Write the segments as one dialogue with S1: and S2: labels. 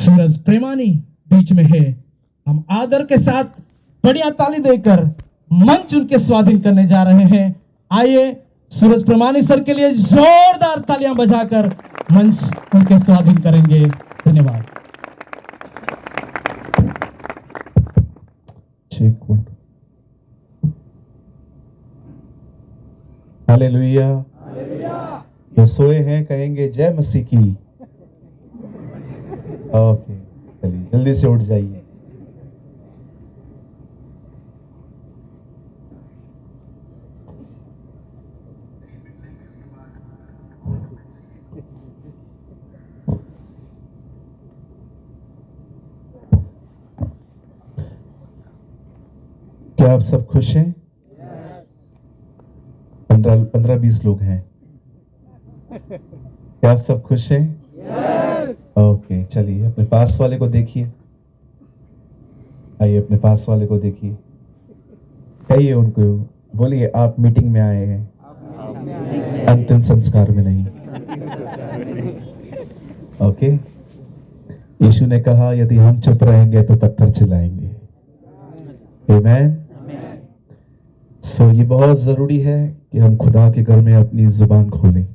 S1: सूरज प्रेमानी बीच में है। हम आदर के साथ बढ़िया ताली देकर मंच उनके स्वाधीन करने जा रहे हैं। आइए सूरज प्रेमानी सर के लिए जोरदार तालियां बजाकर मंच उनके स्वाधीन करेंगे। धन्यवाद।
S2: हालेलुया। जो सोए हैं कहेंगे जय मसीह की। ओके, चलिए जल्दी से उठ जाइए। क्या आप सब खुश हैं? 15-20 लोग हैं। क्या आप सब खुश हैं? ओके, चलिए अपने पास वाले को देखिए। आइए अपने पास वाले को देखिए। कहिए उनको, बोलिए आप मीटिंग में आए हैं, अंतिम संस्कार में नहीं। ओके, यीशु ने कहा यदि हम चुप रहेंगे तो पत्थर चिल्लाएंगे। आमीन। सो ये बहुत जरूरी है कि हम खुदा के घर में अपनी जुबान खोलें।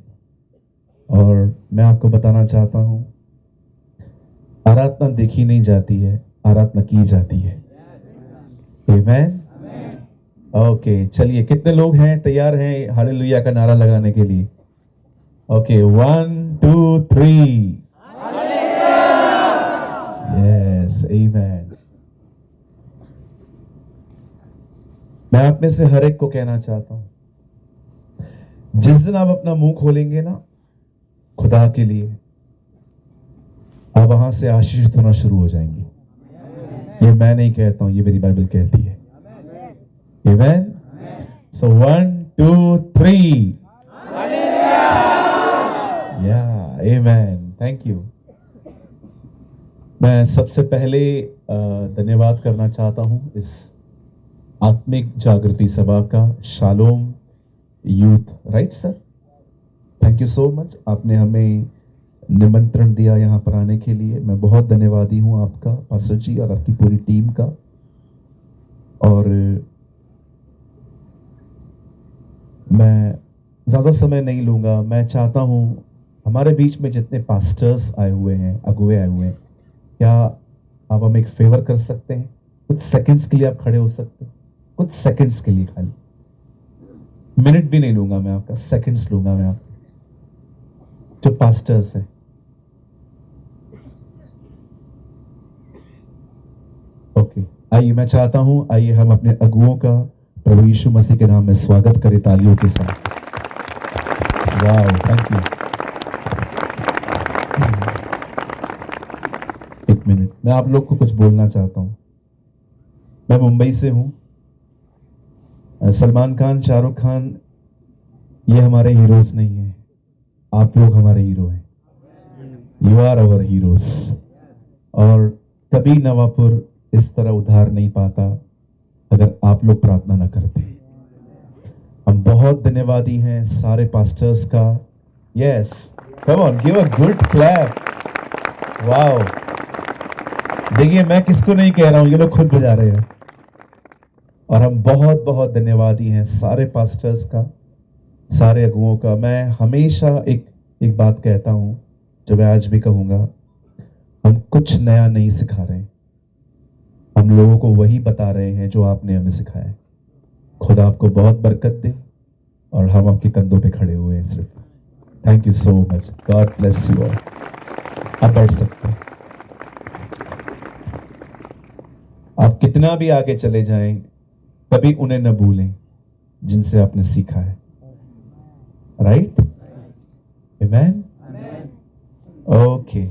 S2: और मैं आपको बताना चाहता हूं, आराधना देखी नहीं जाती है, आराधना की जाती है। आमीन। ओके, चलिए कितने लोग हैं तैयार हैं हालेलुया का नारा लगाने के लिए? ओके, 1 2 3। यस, आमीन। मैं आप में से हर एक को कहना चाहता हूं, जिस दिन आप अपना मुंह खोलेंगे ना खुदा के लिए, आप वहां से आशीषित होना शुरू हो जाएंगे। ये मैं नहीं कहता हूं, ये मेरी बाइबल कहती है। आमीन। सो 1 2 3। या आमीन। Thank you. मैं सबसे पहले धन्यवाद करना चाहता हूं इस आत्मिक जागृति सभा का, shalom youth, right sir? Thank you so much. आपने हमें निमंत्रण दिया यहाँ पर आने के लिए। मैं बहुत धन्यवादी हूँ आपका, पास्टर जी, और आपकी पूरी टीम का। और मैं ज़्यादा समय नहीं लूँगा। मैं चाहता हूँ हमारे बीच में जितने पास्टर्स आए हुए हैं, अगुवे आए हुए हैं, क्या आप हमें एक फेवर कर सकते हैं? कुछ सेकंड्स के लिए आप खड़े हो सकते हैं? कुछ सेकंड्स के लिए, खाली मिनट भी नहीं लूंगा मैं आपका, सेकंड्स लूंगा मैं आपका। जो पास्टर्स है, ओके, आइए मैं चाहता हूं, आइए हम अपने अगुओं का प्रभु यीशु मसीह के नाम में स्वागत करें तालियों के साथ। वाह, थैंक यू। एक मिनट, मैं आप लोग को कुछ बोलना चाहता हूं। मैं मुंबई से हूं। सलमान खान, शाहरुख खान, ये हमारे हीरोज नहीं हैं। आप लोग हमारे हीरो हैं। You are our heroes. और कभी नवापुर इस तरह उधार नहीं पाता अगर आप लोग प्रार्थना न करते। हम बहुत धन्यवादी हैं सारे पास्टर्स का। Yes, come on, give a good clap. Wow, देखिए मैं किसको नहीं कह रहा हूं, ये लोग खुद बजा रहे हैं। और हम बहुत बहुत धन्यवादी हैं सारे पास्टर्स का, सारे अगुओं का। मैं हमेशा एक बात कहता हूं, जो मैं आज भी कहूंगा, हम कुछ नया नहीं सिखा रहे हैं, हम लोगों को वही बता रहे हैं जो आपने हमें सिखाया है। खुदा आपको बहुत बरकत दे, और हम आपके कंधों पे खड़े हुए हैं सिर्फ। Thank you so much, God bless you all. आप बैठ सकते हैं। आप कितना भी आगे चले जाएं, कभी उन्हें न भूलें जिनसे आपने सीखा है। राइट? आमेन। ओके,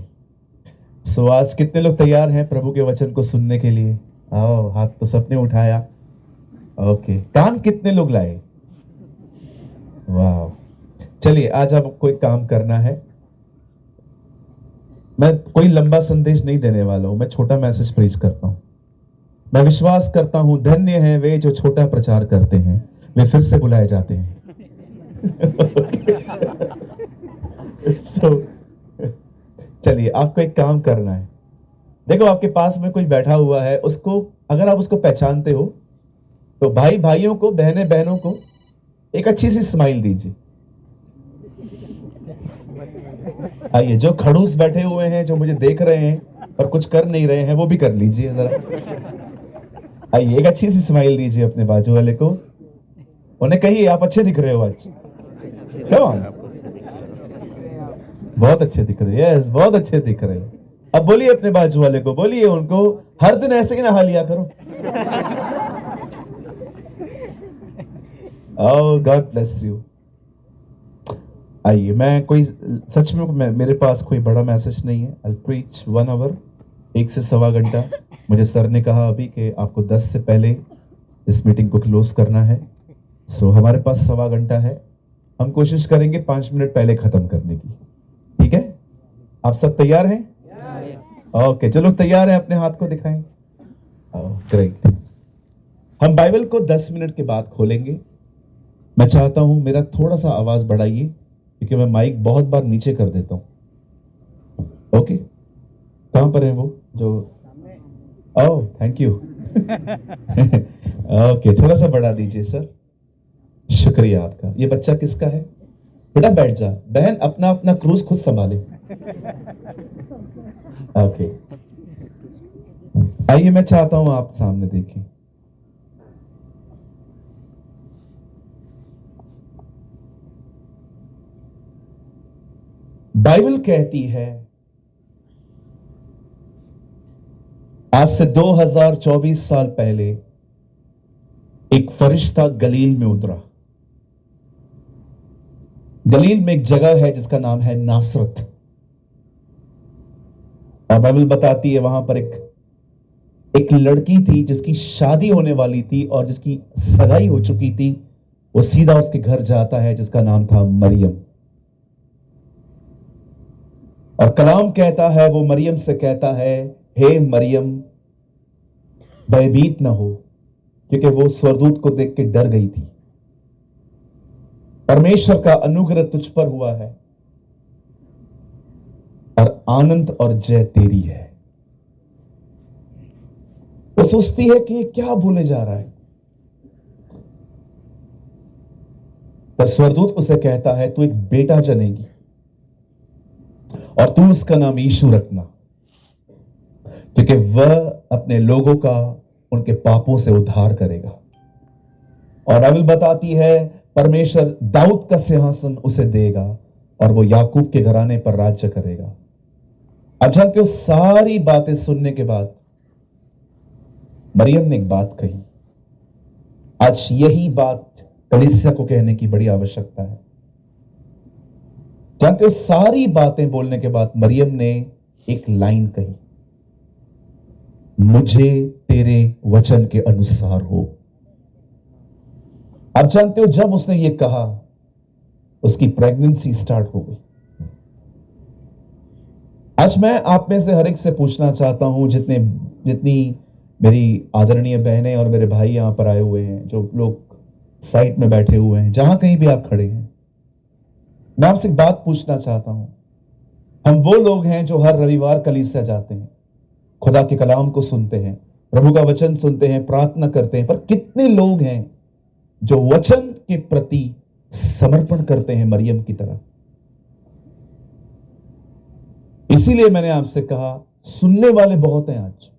S2: सो आज कितने लोग तैयार हैं प्रभु के वचन को सुनने के लिए? आओ, हाथ तो सबने उठाया। ओके, कान कितने लोग लाए? वाह, चलिए आज आपको एक काम करना है। मैं कोई लंबा संदेश नहीं देने वाला हूं, मैं छोटा मैसेज प्रीच करता हूं। मैं विश्वास करता हूं धन्य है वे जो छोटा प्रचार करते हैं, वे फिर से बुलाए जाते हैं। चलिए आपको एक काम करना है। देखो आपके पास में कोई बैठा हुआ है, उसको अगर आप उसको पहचानते हो तो भाई भाइयों को, बहनें बहनों को एक अच्छी सी स्माइल दीजिए। आइए, जो खड़ूस बैठे हुए हैं, जो मुझे देख रहे हैं और कुछ कर नहीं रहे हैं, वो भी कर लीजिए जरा। आइए, एक अच्छी सी स्माइल दीजिए अपने बाजू वाले को। उन्हें कहिए आप अच्छे दिख रहे हो आज। Come on। बहुत अच्छे दिख रहे हैं। यस, बहुत अच्छे दिख रहे हैं। अब बोलिए अपने बाजू वाले को, बोलिए उनको हर दिन ऐसे ही नहा लिया करो। Oh, God bless you। आइए, मैं कोई सच में मेरे पास कोई बड़ा मैसेज नहीं है। I'll preach 1 hour, 1 से सवा घंटा। मुझे सर ने कहा अभी कि आपको 10 से पहले इस मीटिंग को क्लोज करना है। सो हमारे पास सवा घंटा है। हम कोशिश करेंगे 5 मिनट पहले खत्म करने की। ठीक है, आप सब तैयार हैं? ओके, चलो तैयार हैं, अपने हाथ को दिखाएं। ग्रेट। हम बाइबल को 10 मिनट के बाद खोलेंगे। मैं चाहता हूं मेरा थोड़ा सा आवाज बढ़ाइए, क्योंकि मैं माइक बहुत बार नीचे कर देता हूं। ओके, कहां पर है वो जो? ओह, थैंक यू। ओके, थोड़ा सा बढ़ा दीजिए सर। शुक्रिया आपका। ये बच्चा किसका है? बेटा बैठ जा। बहन अपना अपना क्रूज खुद संभाले। ओके, आइए, मैं चाहता हूं आप सामने देखें। बाइबल कहती है आज से 2024 साल पहले एक फरिश्ता गलील में उतरा। गलील में एक जगह है जिसका नाम है नासरत। और बाइबल बताती है वहां पर एक लड़की थी जिसकी शादी होने वाली थी और जिसकी सगाई हो चुकी थी। वो सीधा उसके घर जाता है जिसका नाम था मरियम। और कलाम कहता है, वो मरियम से कहता है, हे मरियम भयभीत ना हो, क्योंकि वो स्वर्गदूत को देख के डर गई थी। परमेश्वर का अनुग्रह तुझ पर हुआ है और आनंद और जय तेरी है। वो सोचती है कि ये क्या बोले जा रहा है। तब स्वर्गदूत उसे कहता है, तू एक बेटा जनेगी और तू उसका नाम यीशु रखना, क्योंकि वह अपने लोगों का उनके पापों से उद्धार करेगा। और बाइबल बताती है परमेश्वर दाऊद का सिंहासन उसे देगा और वो याकूब के घराने पर राज्य करेगा। अब जानते हो, सारी बातें सुनने के बाद मरियम ने एक बात कही। आज यही बात कलीसिया को कहने की बड़ी आवश्यकता है। जानते हो, सारी बातें बोलने के बाद मरियम ने एक लाइन कही, मुझे तेरे वचन के अनुसार हो। आप जानते हो, जब उसने ये कहा उसकी प्रेगनेंसी स्टार्ट हो गई। आज मैं आप में से हर एक से पूछना चाहता हूं, जितनी मेरी आदरणीय बहनें और मेरे भाई यहां पर आए हुए हैं, जो लोग साइड में बैठे हुए हैं, जहां कहीं भी आप खड़े हैं, मैं आपसे एक बात पूछना चाहता हूं। हम वो लोग हैं जो हर रविवार कलीसिया जाते हैं, खुदा के कलाम को सुनते हैं, प्रभु का वचन सुनते हैं, प्रार्थना करते हैं, पर कितने लोग हैं जो वचन के प्रति समर्पण करते हैं मरियम की तरह? इसीलिए मैंने आपसे कहा, सुनने वाले बहुत हैं आज,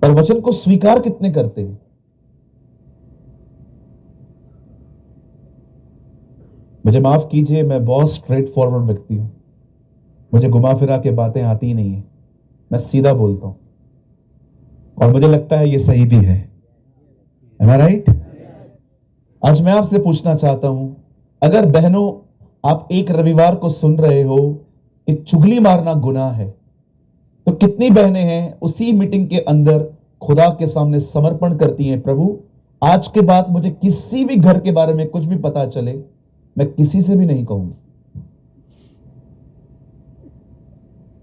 S2: पर वचन को स्वीकार कितने करते हैं? मुझे माफ कीजिए, मैं बहुत स्ट्रेट फॉरवर्ड व्यक्ति हूं। मुझे घुमा फिरा के बातें आती ही नहीं है, मैं सीधा बोलता हूं और मुझे लगता है ये सही भी है। Am I right? आज मैं आपसे पूछना चाहता हूं, अगर बहनों आप एक रविवार को सुन रहे हो कि चुगली मारना गुनाह है, तो कितनी बहनें हैं उसी मीटिंग के अंदर खुदा के सामने समर्पण करती हैं, प्रभु आज के बाद मुझे किसी भी घर के बारे में कुछ भी पता चले, मैं किसी से भी नहीं कहूंगी।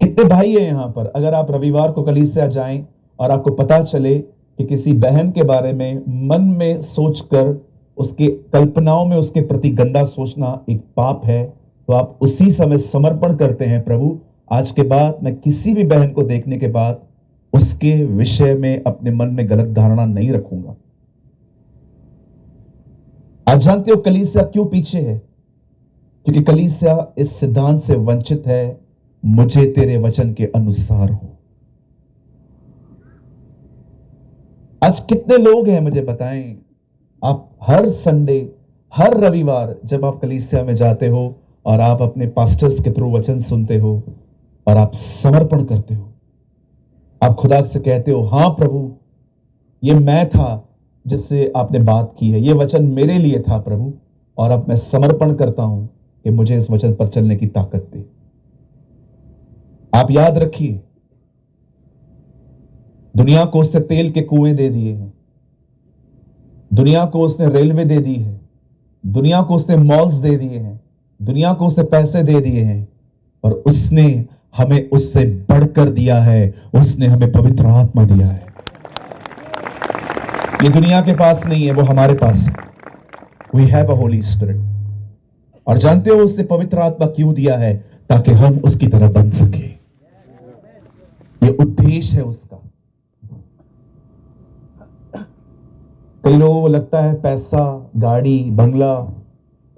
S2: कितने भाई हैं यहां पर, अगर आप रविवार को कलीसिया जाएं और आपको पता चले कि किसी बहन के बारे में मन में सोचकर उसके कल्पनाओं में उसके प्रति गंदा सोचना एक पाप है, तो आप उसी समय समर्पण करते हैं, प्रभु आज के बाद मैं किसी भी बहन को देखने के बाद उसके विषय में अपने मन में गलत धारणा नहीं रखूंगा। आज जानते हो कलीसिया क्यों पीछे है? क्योंकि कलीसिया इस सिद्धांत से वंचित है, मुझे तेरे वचन के अनुसार हो। आज कितने लोग हैं मुझे बताएं, आप हर संडे, हर रविवार जब आप कलीसिया में जाते हो और आप अपने पास्टर्स के थ्रू वचन सुनते हो और आप समर्पण करते हो, आप खुदा से कहते हो, हां प्रभु, ये मैं था जिससे आपने बात की है, ये वचन मेरे लिए था प्रभु, और अब मैं समर्पण करता हूं कि मुझे इस वचन पर चलने की ताकत दे। आप याद रखिए, दुनिया को उसने तेल के कुएं दे दिए हैं, दुनिया को उसने रेलवे दे दी है, दुनिया को उसने मॉल्स दे दिए हैं, दुनिया को उसने पैसे दे दिए हैं, और उसने हमें उससे बढ़कर दिया है, उसने हमें पवित्र आत्मा दिया है। ये दुनिया के पास नहीं है, वो हमारे पास है। We have a holy spirit. और जानते हो उसने पवित्र आत्मा क्यों दिया है? ताकि हम उसकी तरह बन सके। ये उद्देश्य है उसका। कई लोगों को लगता है पैसा, गाड़ी, बंगला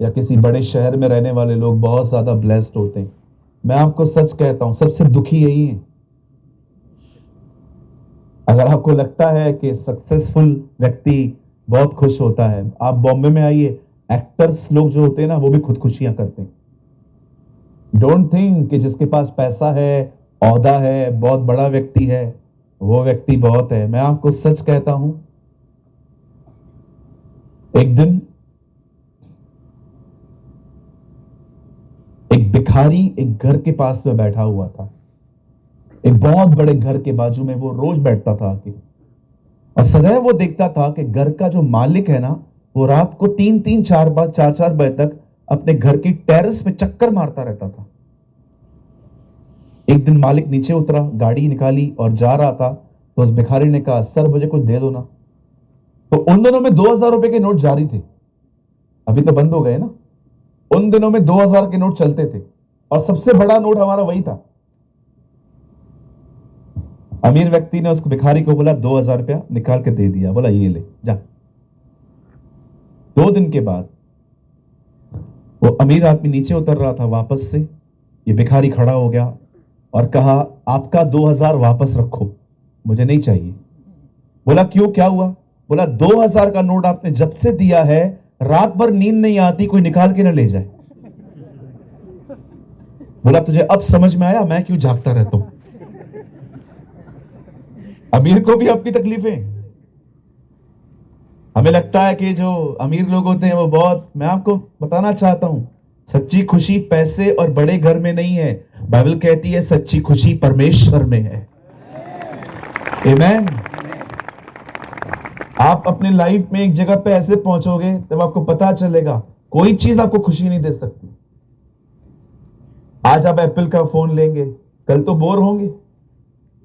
S2: या किसी बड़े शहर में रहने वाले लोग बहुत ज्यादा ब्लेस्ड होते हैं। मैं आपको सच कहता हूं, सबसे दुखी यही है। अगर आपको लगता है कि सक्सेसफुल व्यक्ति बहुत खुश होता है, आप बॉम्बे में आइए, एक्टर्स लोग जो होते हैं ना, वो भी खुदकुशियां करते हैं। डोंट थिंक कि जिसके पास पैसा है, औहदा है, बहुत बड़ा व्यक्ति है, वो व्यक्ति बहुत है। मैं आपको सच कहता हूं, एक दिन एक भिखारी एक घर के पास में बैठा हुआ था, एक बहुत बड़े घर के बाजू में वो रोज बैठता था आके, और सदैव वो देखता था कि घर का जो मालिक है ना, वो रात को 3-3, 4-4 बजे तक अपने घर की टेरेस पे चक्कर मारता रहता था। एक दिन मालिक नीचे उतरा, गाड़ी निकाली और जा रहा था, तो उस भिखारी ने कहा, सर मुझे कुछ दे दो ना। तो उन दिनों में 2000 रुपए के नोट जारी थे, अभी तो बंद हो गए ना। उन दिनों में 2000 के नोट चलते थे, और सबसे बड़ा नोट हमारा वही था। अमीर व्यक्ति ने उसको, भिखारी को बोला, 2000 रुपया निकाल के दे दिया, बोला ये ले जा। 2 दिन के बाद वो अमीर आदमी नीचे उतर रहा था वापस से, ये भिखारी खड़ा हो गया और कहा, आपका 2000 वापस रखो, मुझे नहीं चाहिए। बोला क्यों, क्या हुआ? बोला 2000 का नोट आपने जब से दिया है, रात भर नींद नहीं आती, कोई निकाल के ना ले जाए। बोला तुझे अब समझ में आया मैं क्यों जागता रहता हूं। अमीर को भी अपनी तकलीफें। हमें लगता है कि जो अमीर लोग होते हैं वो बहुत, मैं आपको बताना चाहता हूं, सच्ची खुशी पैसे और बड़े घर में नहीं है। बाइबल कहती है सच्ची खुशी परमेश्वर में है। आमीन। आप अपने लाइफ में एक जगह पे ऐसे पहुंचोगे तब आपको पता चलेगा कोई चीज आपको खुशी नहीं दे सकती। आज आप एप्पल का फोन लेंगे, कल तो बोर होंगे।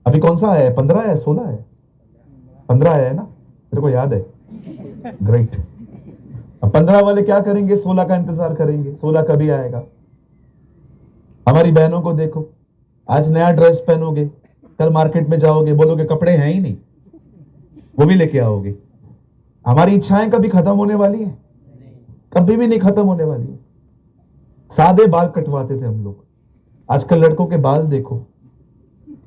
S2: अभी कौन सा है, 15 है, 16 है? 15 है ना, तेरे को याद है? ग्रेट। अब 15 वाले क्या करेंगे, 16 का इंतजार करेंगे, 16 कभी आएगा। हमारी बहनों को देखो, आज नया ड्रेस पहनोगे, कल मार्केट में जाओगे, बोलोगे कपड़े हैं ही नहीं, वो भी लेके आओगे। हमारी इच्छाएं कभी खत्म होने वाली है? कभी भी नहीं खत्म होने वाली है। सादे बाल कटवाते थे हम लोग, आजकल लड़कों के बाल देखो,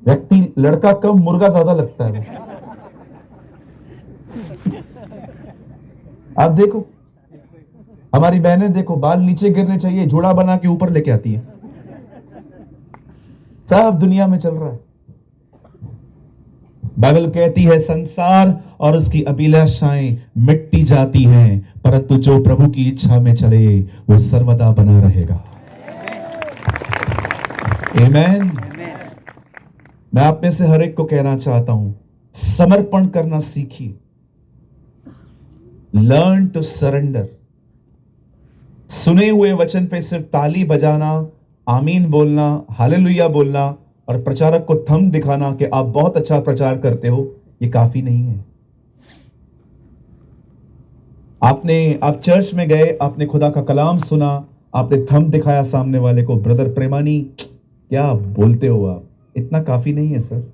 S2: व्यक्ति लड़का कम मुर्गा ज्यादा लगता है। आप देखो, हमारी बहनें देखो, बाल नीचे गिरने चाहिए, जूड़ा बना के ऊपर लेके आती है। सब दुनिया में चल रहा है। बाइबल कहती है संसार और उसकी अभिलाषाएं मिटती जाती हैं, परंतु जो प्रभु की इच्छा में चले वो सर्वदा बना रहेगा। आमीन। मैं आप में से हर एक को कहना चाहता हूं, समर्पण करना सीखिए। Learn to surrender. सुने हुए वचन पे सिर्फ ताली बजाना, आमीन बोलना, हालेलुया बोलना और प्रचारक को थंब दिखाना कि आप बहुत अच्छा प्रचार करते हो, ये काफी नहीं है। आप चर्च में गए, आपने खुदा का कलाम सुना, आपने थंब दिखाया सामने वाले को, ब्रदर प्रेमानी क्या बोलते हो आप? इतना काफी नहीं है सर?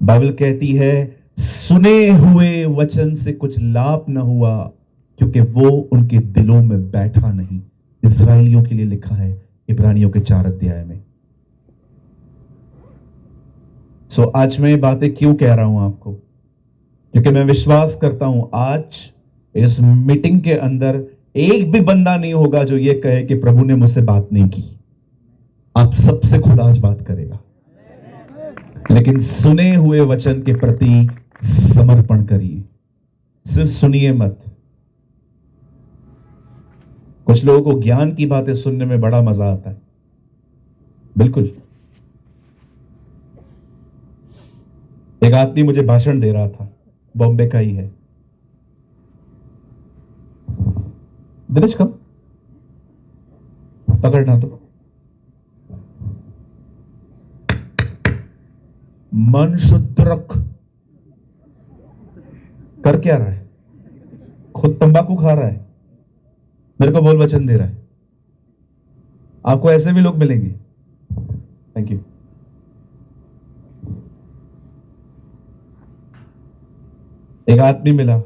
S2: बाइबल कहती है सुने हुए वचन से कुछ लाभ न हुआ क्योंकि वो उनके दिलों में बैठा नहीं। इस्राएलियों के लिए लिखा है इब्रानियों के 4 अध्याय में। आज मैं ये बातें क्यों कह रहा हूं आपको? क्योंकि मैं विश्वास करता हूं आज इस मीटिंग के अंदर एक भी बंदा नहीं होगा जो ये कहे कि प्रभु ने मुझसे बात नहीं की। आप सबसे खुद आज बात करेगा, लेकिन सुने हुए वचन के प्रति समर्पण करिए। सिर्फ सुनिए मत। कुछ लोगों को ज्ञान की बातें सुनने में बड़ा मजा आता है, बिल्कुल। एक आदमी मुझे भाषण दे रहा था, बॉम्बे का ही है। दिनेश कब पकड़ना तो मन शुद्ध रख। कर क्या रहा है? खुद तंबाकू खा रहा है, मेरे को बोल वचन दे रहा है। आपको ऐसे भी लोग मिलेंगे। Thank you. एक आदमी मिला,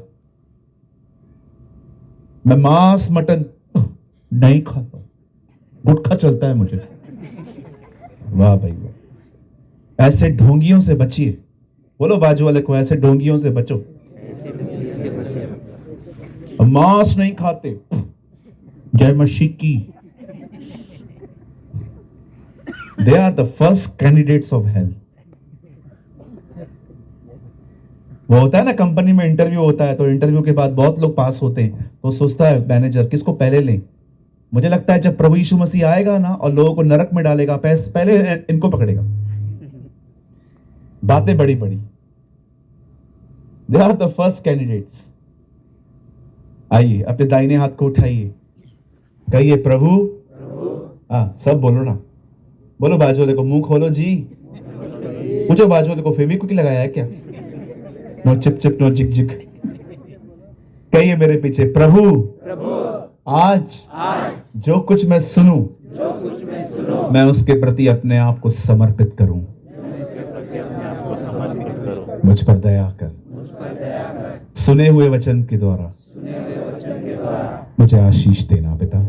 S2: मैं मांस मटन नहीं खाता, गुटखा चलता है मुझे। वाह भाई वाह। ऐसे ढोंगियों से बचिए। बोलो बाजू वाले को, ऐसे ढोंगियों से बचो। मांस नहीं खाते, जय मसीह की। They are the first candidates of hell. वो होता है ना, कंपनी में इंटरव्यू होता है, तो इंटरव्यू के बाद बहुत लोग पास होते हैं, तो सोचता है मैनेजर किसको पहले लें। मुझे लगता है जब प्रभु यीशु मसीह आएगा ना और लोगों को नरक में डालेगा, पहले इनको पकड़ेगा। बातें बड़ी बड़ी। They are the first candidates. आइए अपने दाहिने हाथ को उठाइए, कहिए प्रभु। सब बोलो ना, बोलो बाजू वाले को, मुंह खोलो जी। पूछो बाजू वाले को फेविक्विक लगाया है क्या? नो चिप चिप नो जिक जिक। कहिए मेरे पीछे, प्रभु आज जो कुछ मैं सुनूं मैं उसके प्रति अपने आप को समर्पित करूं। मुझ पर दया कर। सुने हुए वचन के द्वारा मुझे आशीष देना पिता,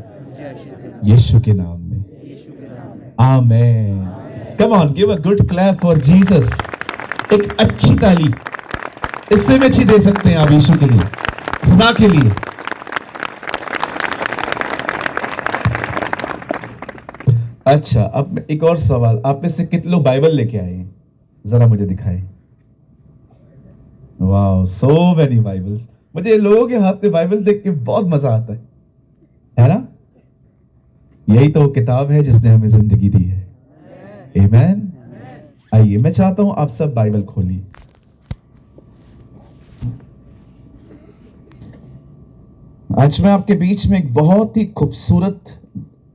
S2: यीशु के नाम में, आमेन। Come on, give a good clap for Jesus. एक अच्छी ताली इससे भी अच्छी दे सकते हैं आप यीशु के लिए, खुदा के लिए। अच्छा, अब एक और सवाल, आप में से कितने लोग बाइबल लेके आए हैं? जरा मुझे दिखाएं। वाह, सो मेनी बाइबल्स। मुझे लोगों के हाथ में बाइबल देख के बहुत मजा आता है ना? यही तो किताब है जिसने हमें जिंदगी दी है। आमीन। आइए, मैं चाहता हूं आप सब बाइबल खोलिए। आज मैं आपके बीच में एक बहुत ही खूबसूरत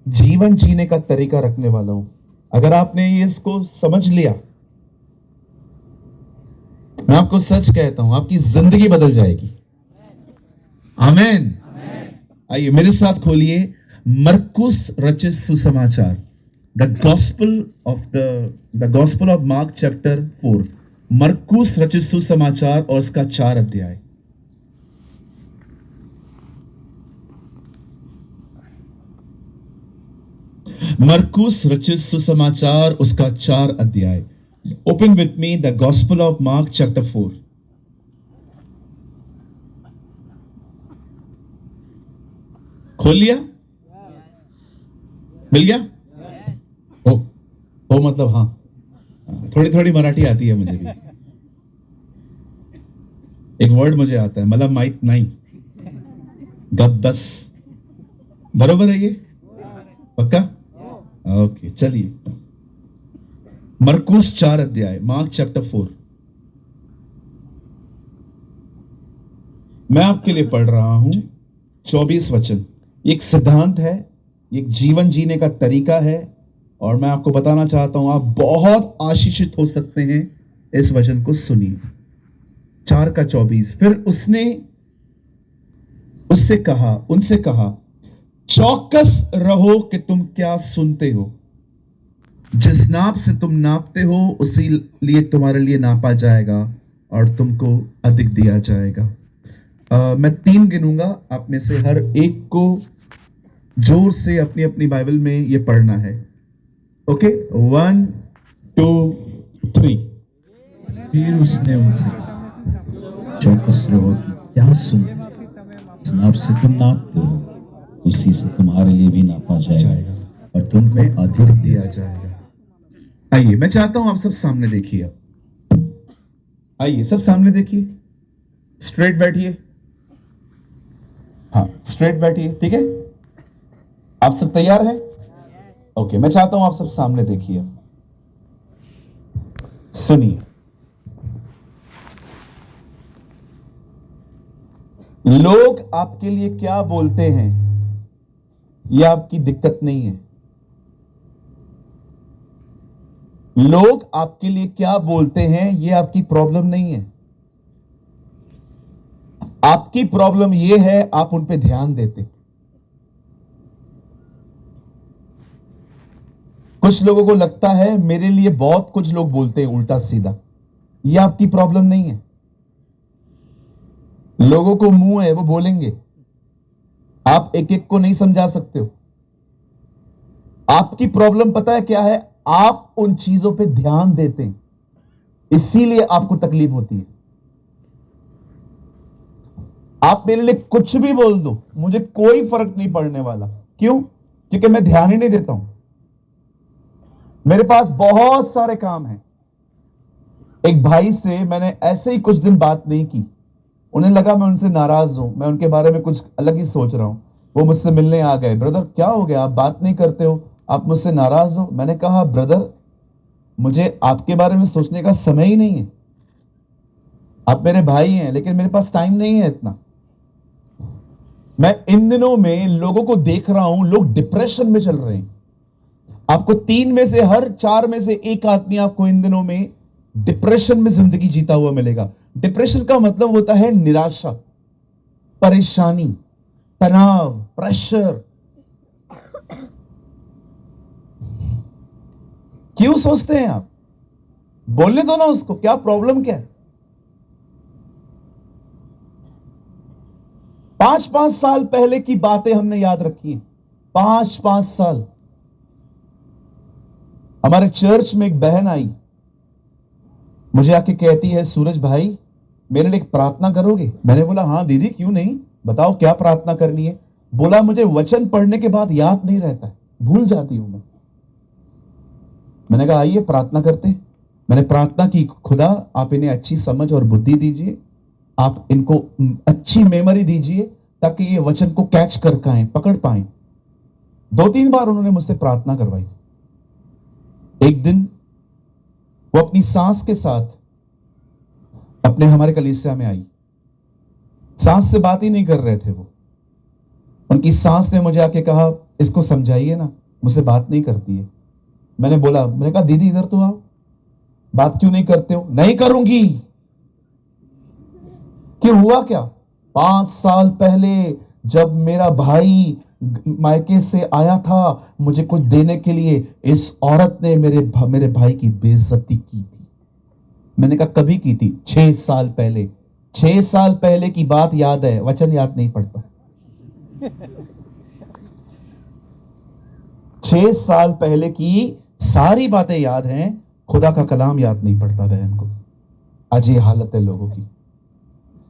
S2: जीवन जीने का तरीका रखने वाला हूं। अगर आपने ये इसको समझ लिया, मैं आपको सच कहता हूं, आपकी जिंदगी बदल जाएगी। आमीन। आइए मेरे साथ खोलिए मरकुस रचित सुसमाचार, the gospel of mark chapter 4। मरकुस रचित सुसमाचार और उसका 4 अध्याय। मरकुस रचित सुसमाचार उसका 4 अध्याय। Open with me the gospel of mark chapter 4। खोल लिया? मिल गया? ओ मतलब हाँ, थोड़ी थोड़ी मराठी आती है मुझे भी। एक वर्ड मुझे आता है, मला माहित नाही, गप बस। बरोबर है ये? पक्का? ओके, चलिए। मरकुस 4 अध्याय, मार्क चैप्टर 4। मैं आपके लिए पढ़ रहा हूं 24 वचन। एक सिद्धांत है, एक जीवन जीने का तरीका है, और मैं आपको बताना चाहता हूं आप बहुत आशीषित हो सकते हैं। इस वचन को सुनिए। 4 का 24। फिर उसने उनसे कहा, चौकस रहो कि तुम क्या सुनते हो। जिस नाप से तुम नापते हो उसी लिए तुम्हारे लिए नापा जाएगा और तुमको अधिक दिया जाएगा। मैं 3 गिनूंगा, आप में से हर एक को जोर से अपनी अपनी बाइबल में ये पढ़ना है। ओके, 1 2 3।
S3: फिर उसने उनसे चौकस रहो कि क्या सुनते हो। जिस नाप से तुम नापते हो उसी से तुम्हारे लिए भी नापा जाएगा और तुमको अधिक
S2: दिया जाएगा। आइए, मैं चाहता हूं आप सब सामने देखिए। आइए सब सामने देखिए, स्ट्रेट बैठिए। हाँ, स्ट्रेट बैठिए, ठीक है। आप सब तैयार हैं? ओके, मैं चाहता हूं आप सब सामने देखिए, सुनिए। लोग आपके लिए क्या बोलते हैं यह आपकी दिक्कत नहीं है। लोग आपके लिए क्या बोलते हैं यह आपकी प्रॉब्लम नहीं है। आपकी प्रॉब्लम यह है आप उन पे ध्यान देते। कुछ लोगों को लगता है मेरे लिए बहुत कुछ लोग बोलते हैं उल्टा सीधा, यह आपकी प्रॉब्लम नहीं है। लोगों को मुंह है, वो बोलेंगे, आप एक एक को नहीं समझा सकते हो। आपकी प्रॉब्लम पता है क्या है? आप उन चीजों पे ध्यान देते हैं, इसीलिए आपको तकलीफ होती है। आप मेरे लिए कुछ भी बोल दो, मुझे कोई फर्क नहीं पड़ने वाला। क्यों? क्योंकि मैं ध्यान ही नहीं देता हूं। मेरे पास बहुत सारे काम हैं। एक भाई से मैंने ऐसे ही कुछ दिन बात नहीं की, उन्हें लगा मैं उनसे नाराज हूं, मैं उनके बारे में कुछ अलग ही सोच रहा हूं। वो मुझसे मिलने आ गए, ब्रदर क्या हो गया, आप बात नहीं करते हो, आप मुझसे नाराज हो? मैंने कहा ब्रदर, मुझे आपके बारे में सोचने का समय ही नहीं है। आप मेरे भाई हैं, लेकिन मेरे पास टाइम नहीं है इतना। मैं इन दिनों में लोगों को देख रहा हूं, लोग डिप्रेशन में चल रहे हैं। आपको 3 में से हर 4 में से एक आदमी आपको इन दिनों में डिप्रेशन में जिंदगी जीता हुआ मिलेगा। डिप्रेशन का मतलब होता है निराशा, परेशानी, तनाव, प्रेशर। क्यों सोचते हैं आप? बोलने दो ना उसको, क्या प्रॉब्लम क्या है? 5-5 साल पहले की बातें हमने याद रखी हैं। 5-5 साल। हमारे चर्च में एक बहन आई, मुझे आके कहती है, सूरज भाई मेरे लिए एक प्रार्थना करोगे? मैंने बोला हाँ दीदी, क्यों नहीं, बताओ क्या प्रार्थना करनी है। बोला मुझे वचन पढ़ने के बाद याद नहीं रहता है, भूल जाती हूं मैं। मैंने कहा आइए प्रार्थना करते हैं। मैंने प्रार्थना की, खुदा आप इन्हें अच्छी समझ और बुद्धि दीजिए, आप इनको अच्छी मेमोरी दीजिए ताकि ये वचन को कैच कर पाए, पकड़ पाए। 2-3 बार उन्होंने मुझसे प्रार्थना करवाई। एक दिन वो अपनी सास के साथ अपने हमारे कलीसिया में आई। सास से बात ही नहीं कर रहे थे वो। उनकी सास ने मुझे आके कहा, इसको समझाइए ना, मुझसे बात नहीं करती है। मैंने कहा दीदी इधर तो आओ, बात क्यों नहीं करते हो? नहीं करूंगी। क्यों, हुआ क्या? 5 साल पहले जब मेरा भाई मायके से आया था मुझे कुछ देने के लिए, इस औरत ने मेरे भाई की बेइज्जती की थी। मैंने कहा कभी की थी? 6 साल पहले। 6 साल पहले की बात याद है, वचन याद नहीं पड़ता। 6 साल पहले की सारी बातें याद हैं, खुदा का कलाम याद नहीं पड़ता बहन को। आज ये हालत है लोगों की।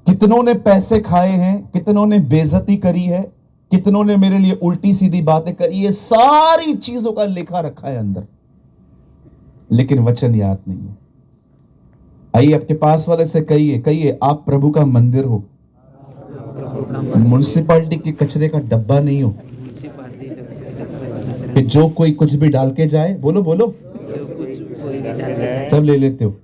S2: कितनों ने पैसे खाए हैं, कितनों ने बेइज्जती करी है, कितनों ने मेरे लिए उल्टी सीधी बातें करी है, सारी चीजों का लेखा रखा है अंदर, लेकिन वचन याद नहीं है। आइए आपके पास वाले से कहिए आप प्रभु का मंदिर हो, म्युनिसिपैलिटी के कचरे का डब्बा नहीं हो कि जो कोई कुछ भी डाल के जाए। बोलो बोलो, सब ले लेते हो।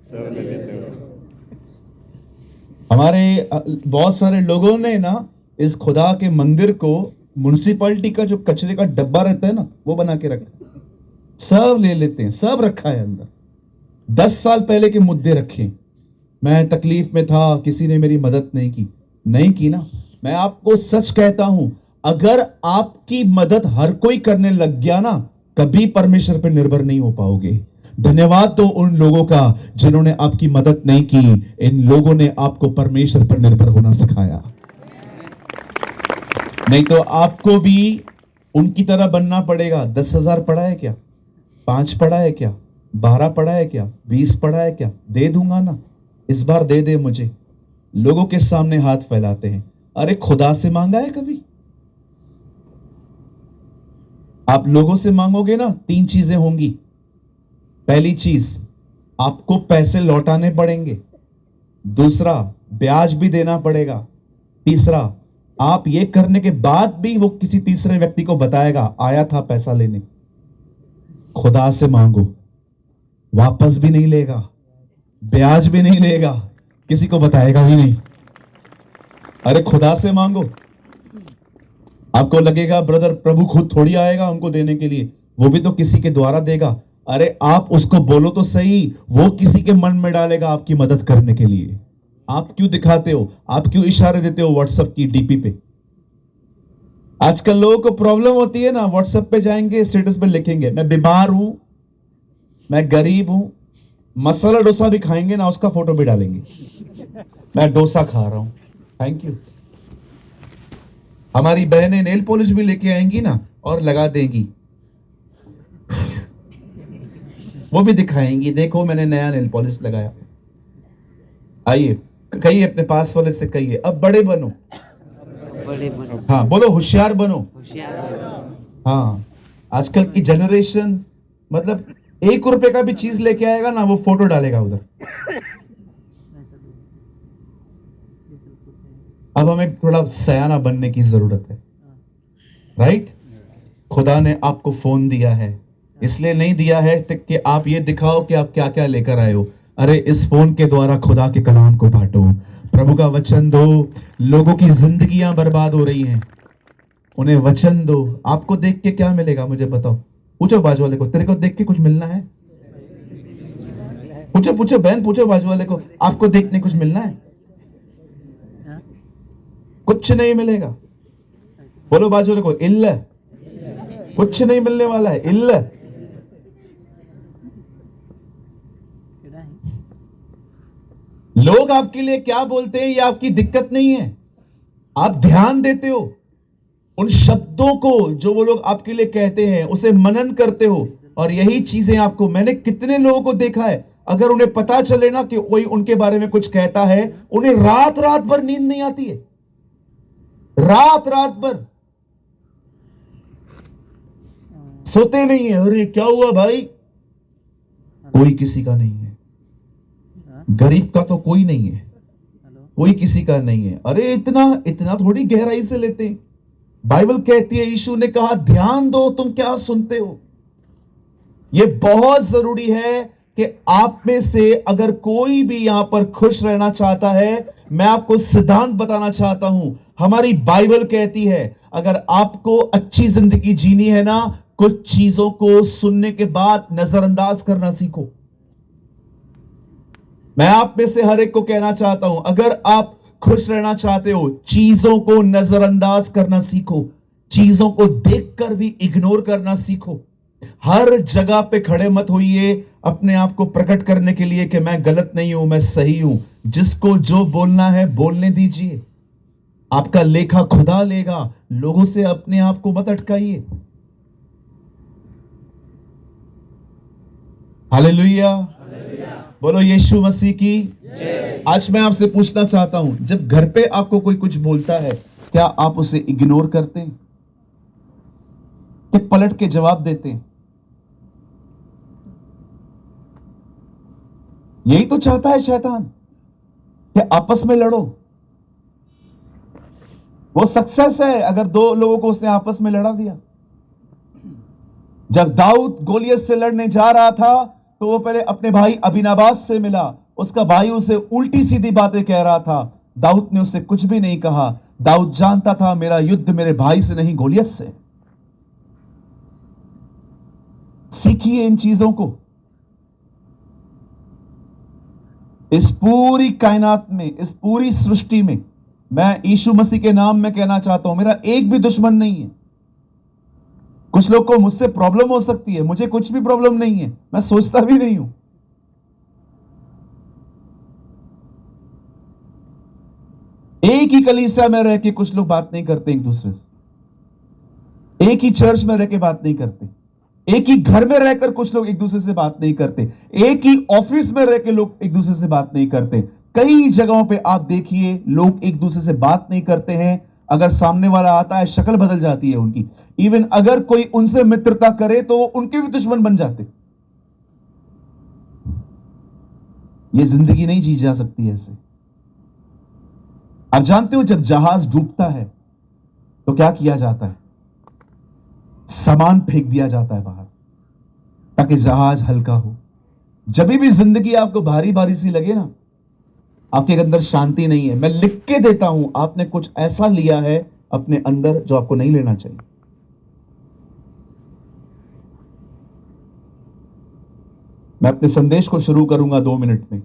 S2: हमारे बहुत सारे लोगों ने ना इस खुदा के मंदिर को म्युनिसिपैलिटी का जो कचरे का डब्बा रहता है ना, वो बना के रखा। सब ले लेते हैं, सब रखा है अंदर। 10 साल पहले के मुद्दे रखे, मैं तकलीफ में था, किसी ने मेरी मदद नहीं की ना। मैं आपको सच कहता हूं, अगर आपकी मदद हर कोई करने लग गया ना, कभी परमेश्वर पर निर्भर नहीं हो पाओगे। धन्यवाद तो उन लोगों का जिन्होंने आपकी मदद नहीं की। इन लोगों ने आपको परमेश्वर पर निर्भर होना सिखाया। नहीं तो आपको भी उनकी तरह बनना पड़ेगा। 10,000 पड़ा है क्या? 5 पड़ा है क्या? 12 पड़ा है क्या? 20 पड़ा है क्या? दे दूंगा ना, इस बार दे दे मुझे। लोगों के सामने हाथ फैलाते हैं। अरे खुदा से मांगा है कभी? आप लोगों से मांगोगे ना, 3 चीजें होंगी। पहली चीज, आपको पैसे लौटाने पड़ेंगे। दूसरा, ब्याज भी देना पड़ेगा। तीसरा, आप ये करने के बाद भी वो किसी तीसरे व्यक्ति को बताएगा आया था पैसा लेने। खुदा से मांगो, वापस भी नहीं लेगा, ब्याज भी नहीं लेगा, किसी को बताएगा भी नहीं। अरे खुदा से मांगो। आपको लगेगा ब्रदर प्रभु खुद थोड़ी आएगा हमको देने के लिए, वो भी तो किसी के द्वारा देगा। अरे आप उसको बोलो तो सही, वो किसी के मन में डालेगा आपकी मदद करने के लिए। आप क्यों दिखाते हो? आप क्यों इशारे देते हो व्हाट्सएप की डीपी पे? आजकल लोगों को प्रॉब्लम होती है ना, व्हाट्सएप पे जाएंगे, स्टेटस पे लिखेंगे मैं बीमार हूं, मैं गरीब हूं। मसाला डोसा भी खाएंगे ना, उसका फोटो भी डालेंगे, मैं डोसा खा रहा हूं, थैंक यू। हमारी बहनें नेल पॉलिश भी लेके आएंगी ना और लगा देंगी, वो भी दिखाएंगी, देखो मैंने नया नेल पॉलिश लगाया। आइए कहिए अपने पास वाले से, कहिए अब बड़े बनो। हाँ बोलो, होशियार बनो। हाँ, आजकल की जनरेशन मतलब 1 रुपए का भी चीज लेके आएगा ना, वो फोटो डालेगा उधर। अब हमें थोड़ा सयाना बनने की जरूरत है, राइट? खुदा ने आपको फोन दिया है, इसलिए नहीं दिया है कि आप ये दिखाओ कि आप क्या क्या लेकर आए हो। अरे इस फोन के द्वारा खुदा के कलाम को बांटो, प्रभु का वचन दो। लोगों की जिंदगियां बर्बाद हो रही हैं, उन्हें वचन दो। आपको देख के क्या मिलेगा मुझे बताओ? पूछो बाजू वाले को, तेरे को देख के कुछ मिलना है? पूछो पूछो बहन, पूछो बाजू वाले को, आपको देखने कुछ मिलना है? कुछ नहीं मिलेगा। बोलो बाजू वाले को, इल्ल, कुछ नहीं मिलने वाला है, इल्ल। लोग आपके लिए क्या बोलते हैं ये आपकी दिक्कत नहीं है। आप ध्यान देते हो उन शब्दों को जो वो लोग आपके लिए कहते हैं, उसे मनन करते हो, और यही चीजें आपको, मैंने कितने लोगों को देखा है, अगर उन्हें पता चले ना कि कोई उनके बारे में कुछ कहता है, उन्हें रात रात भर नींद नहीं आती है, रात रात भर सोते नहीं है। अरे क्या हुआ भाई? कोई किसी का नहीं है, गरीब का तो कोई नहीं है, कोई किसी का नहीं है। अरे इतना इतना थोड़ी गहराई से लेते हैं। बाइबल कहती है, यीशु ने कहा ध्यान दो तुम क्या सुनते हो। यह बहुत जरूरी है कि आप में से अगर कोई भी यहां पर खुश रहना चाहता है, मैं आपको सिद्धांत बताना चाहता हूं। हमारी बाइबल कहती है अगर आपको अच्छी जिंदगी जीनी है ना, कुछ चीजों को सुनने के बाद नजरअंदाज करना सीखो। मैं आप में से हर एक को कहना चाहता हूं, अगर आप खुश रहना चाहते हो, चीजों को नजरअंदाज करना सीखो, चीजों को देखकर भी इग्नोर करना सीखो। हर जगह पे खड़े मत होइए अपने आप को प्रकट करने के लिए कि मैं गलत नहीं हूं, मैं सही हूं। जिसको जो बोलना है बोलने दीजिए, आपका लेखा खुदा लेगा। लोगों से अपने आप को मत अटकाइए। हालेलुया, बोलो यीशु मसीह की जय। आज मैं आपसे पूछना चाहता हूं, जब घर पे आपको कोई कुछ बोलता है, क्या आप उसे इग्नोर करते हैं कि पलट के जवाब देते हैं? यही तो चाहता है शैतान कि आपस में लड़ो। वो सक्सेस है अगर 2 लोगों को उसने आपस में लड़ा दिया। जब दाऊद गोलियत से लड़ने जा रहा था तो वो पहले अपने भाई अबीनाबाज से मिला। उसका भाई उसे उल्टी सीधी बातें कह रहा था, दाऊद ने उसे कुछ भी नहीं कहा। दाऊद जानता था मेरा युद्ध मेरे भाई से नहीं गोलियत से। सीखिए इन चीजों को। इस पूरी कायनात में, इस पूरी सृष्टि में मैं यीशु मसीह के नाम में कहना चाहता हूं, मेरा एक भी दुश्मन नहीं है। कुछ लोग को मुझसे प्रॉब्लम हो सकती है, मुझे कुछ भी प्रॉब्लम नहीं है, मैं सोचता भी नहीं हूं। एक ही कलीसिया में रह के कुछ लोग बात नहीं करते एक दूसरे से, एक ही चर्च में रह के बात नहीं करते, एक ही घर में रहकर कुछ लोग एक दूसरे से बात नहीं करते, एक ही ऑफिस में रह के लोग एक दूसरे से बात नहीं करते। कई जगहों पे आप देखिए लोग एक दूसरे से बात नहीं करते हैं। अगर सामने वाला आता है शक्ल बदल जाती है उनकी। इवन अगर कोई उनसे मित्रता करे तो उनके भी दुश्मन बन जाते। ये जिंदगी नहीं जी जा सकती ऐसे। आप जानते हो जब जहाज डूबता है तो क्या किया जाता है? सामान फेंक दिया जाता है बाहर ताकि जहाज हल्का हो। जब भी जिंदगी आपको भारी भारी सी लगे ना, आपके अंदर शांति नहीं है, मैं लिख के देता हूं, आपने कुछ ऐसा लिया है अपने अंदर जो आपको नहीं लेना चाहिए। मैं अपने संदेश को शुरू करूंगा 2 मिनट में,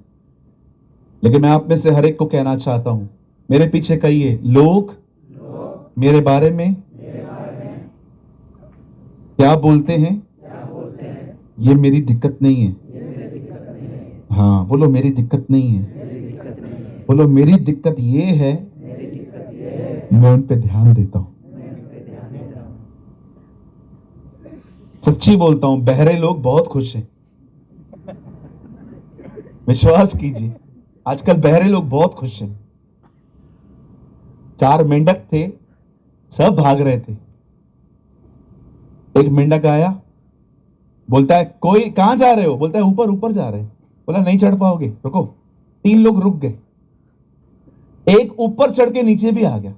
S2: लेकिन मैं आप में से हर एक को कहना चाहता हूं, मेरे पीछे कहिए, लोग मेरे बारे में क्या बोलते हैं, ये मेरी दिक्कत नहीं है। हाँ बोलो, मेरी दिक्कत नहीं है। बोलो, मेरी दिक्कत ये है, मैं उन पे ध्यान देता हूं। सच्ची बोलता हूं, बहरे लोग बहुत खुश हैं। विश्वास कीजिए, आजकल बहरे लोग बहुत खुश हैं। 4 मेंढक थे, सब भाग रहे थे। एक मेंढक आया, बोलता है, कोई कहां जा रहे हो? बोलता है, ऊपर ऊपर जा रहे हैं। बोला, नहीं चढ़ पाओगे, रुको। 3 लोग रुक गए। एक ऊपर चढ़ के नीचे भी आ गया।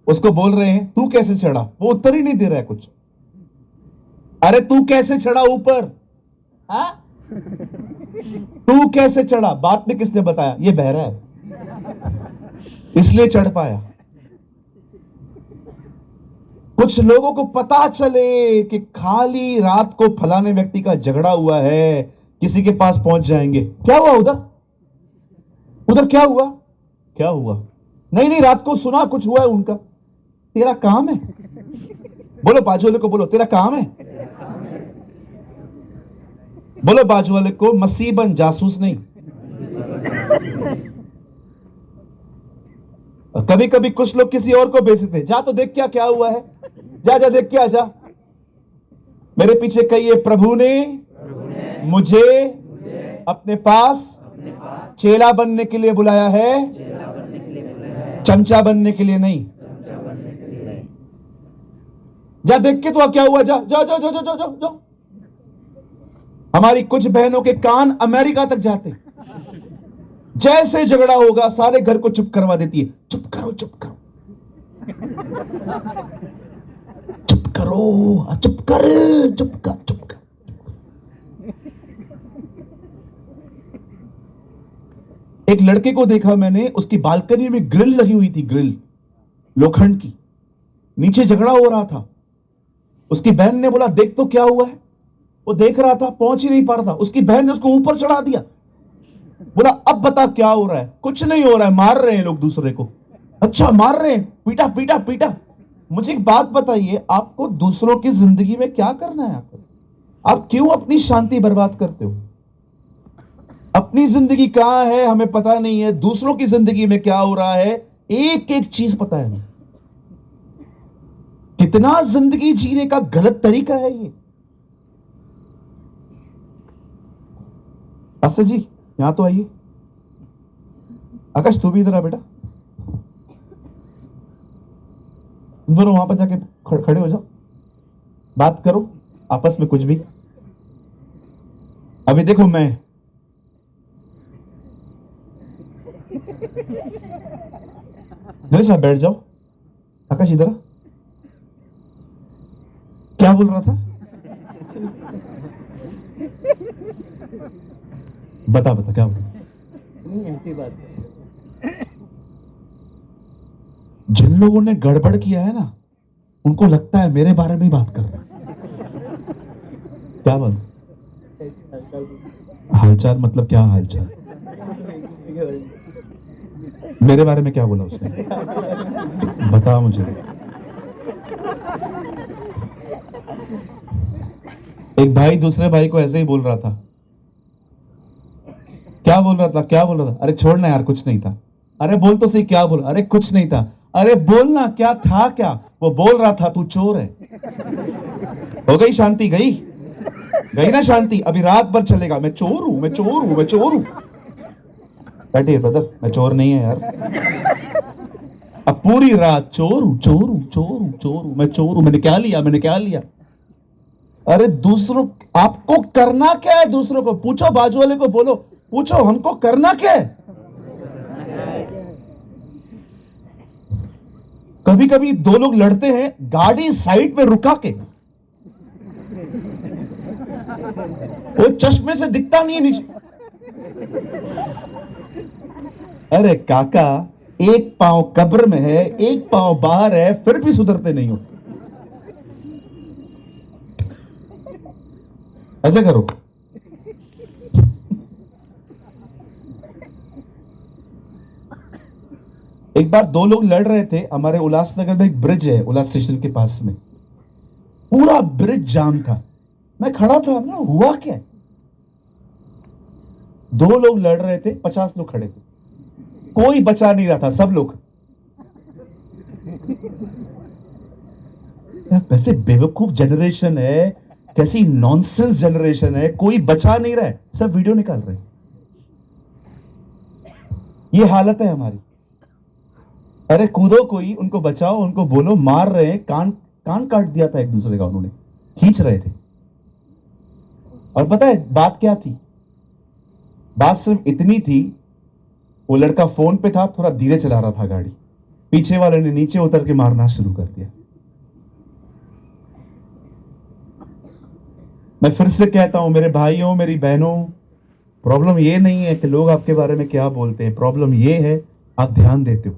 S2: उसको बोल रहे हैं, तू कैसे चढ़ा? वो उत्तर ही नहीं दे रहा है कुछ। अरे तू कैसे चढ़ा ऊपर? हाँ, तू कैसे चढ़ा? बात में किसने बताया? ये बहरा है, इसलिए चढ़ पाया। कुछ लोगों को पता चले कि खाली रात को फलाने व्यक्ति का झगड़ा हुआ है, किसी के पास पहुंच जाएंगे। क्या हुआ उधर? उधर क्या हुआ? क्या हुआ? नहीं नहीं, रात को सुना कुछ हुआ है उनका। तेरा काम है? बोलो बाजू वाले को, बोलो तेरा काम है। बोलो बाजू वाले को, मसीह बन, जासूस नहीं। कभी कभी कुछ लोग किसी और को भेजते थे, जा तो देख क्या हुआ है, जा जा देख के आ जा। मेरे पीछे कहिए, प्रभु ने मुझे अपने पास चेला बनने के लिए बुलाया है, चमचा बनने के लिए नहीं। जा देख के तो क्या हुआ, जा जा जा जा जा जा जा। हमारी कुछ बहनों के कान अमेरिका तक जाते, जैसे झगड़ा होगा सारे घर को चुप करवा देती है। चुप करो, चुप करो, चुप करो, चुप कर, चुप कर, चुप कर। एक लड़के को देखा मैंने, उसकी बालकनी में ग्रिल लगी हुई थी, ग्रिल लोखंड की। नीचे झगड़ा हो रहा था। उसकी बहन ने बोला, देख तो क्या हुआ है। वो देख रहा था, पहुंच ही नहीं पा रहा था। उसकी बहन ने उसको ऊपर चढ़ा दिया। बोला, अब बता क्या हो रहा है? कुछ नहीं हो रहा है, मार रहे हैं लोग दूसरे को। अच्छा, मार रहे हैं, पीटा पीटा पीटा। मुझे एक बात बताइए, आपको दूसरों की जिंदगी में क्या करना है? आप क्यों अपनी शांति बर्बाद करते हो? अपनी जिंदगी कहां है हमें पता नहीं है, दूसरों की जिंदगी में क्या हो रहा है एक एक चीज पता है हमें। कितना जिंदगी जीने का गलत तरीका है ये। अस्तर जी यहां तो आइए। आकाश तू भी इधर आ बेटा। तुम दोनों वहां पर जाके खड़े हो जाओ, बात करो आपस में कुछ भी। अभी देखो, मैं साहब बैठ जाओ। आकाश इधर आ। क्या बोल रहा था? बता बता क्या बोल रहा? नहीं ऐसी बात है। जिन लोगों ने गड़बड़ किया है ना, उनको लगता है मेरे बारे में ही बात कर रहा। क्या बात? हालचाल मतलब क्या हालचाल? मेरे बारे में क्या बोला उसने? बता मुझे। एक भाई दूसरे भाई को ऐसे ही बोल रहा था। क्या बोल रहा था? क्या बोल रहा था? अरे छोड़ना यार, कुछ नहीं था। अरे बोल तो सही, क्या बोल? अरे कुछ नहीं था। अरे बोलना, क्या था? क्या वो बोल रहा था? तू चोर है। हो गई शांति? गई ना शांति? अभी रात भर चलेगा, मैं चोर हूं, मैं चोर हूं, मैं चोर हूं। बैठिए ब्रदर, मैं चोर नहीं है यार। अब पूरी रात चोर हूं, चोर हूं, चोर हूं, चोर हूं, मैं चोर हूं, मैंने क्या लिया, मैंने क्या लिया। अरे दूसरों, आपको करना क्या है? दूसरों को पूछो, बाजू वाले को बोलो, पूछो हमको करना क्या है। कभी कभी दो लोग लड़ते हैं, गाड़ी साइड पे रुका के, वो चश्मे से दिखता नहीं है नीचे। अरे काका, एक पांव कब्र में है, एक पांव बाहर है, फिर भी सुधरते नहीं हो। ऐसे करो। एक बार दो लोग लड़ रहे थे। हमारे उल्लासनगर में एक ब्रिज है, उल्लास स्टेशन के पास में, पूरा ब्रिज जाम था। मैं खड़ा था, ना हुआ क्या? दो लोग लड़ रहे थे, 50 लोग खड़े थे, कोई बचा नहीं रहा था, सब लोग। कैसे बेवकूफ जनरेशन है, कैसी नॉनसेंस जनरेशन है, कोई बचा नहीं रहा है, सब वीडियो निकाल रहे हैं। ये हालत है हमारी। अरे कूदो कोई, उनको बचाओ, उनको बोलो, मार रहे हैं, कान काट दिया था एक दूसरे का, उन्होंने खींच रहे थे। और पता है बात क्या थी? बात सिर्फ इतनी थी, वो लड़का फोन पे था, थोड़ा धीरे चला रहा था गाड़ी, पीछे वाले ने नीचे उतर के मारना शुरू कर दिया। मैं फिर से कहता हूं मेरे भाइयों, मेरी बहनों, प्रॉब्लम ये नहीं है कि लोग आपके बारे में क्या बोलते हैं, प्रॉब्लम ये है आप ध्यान देते हो।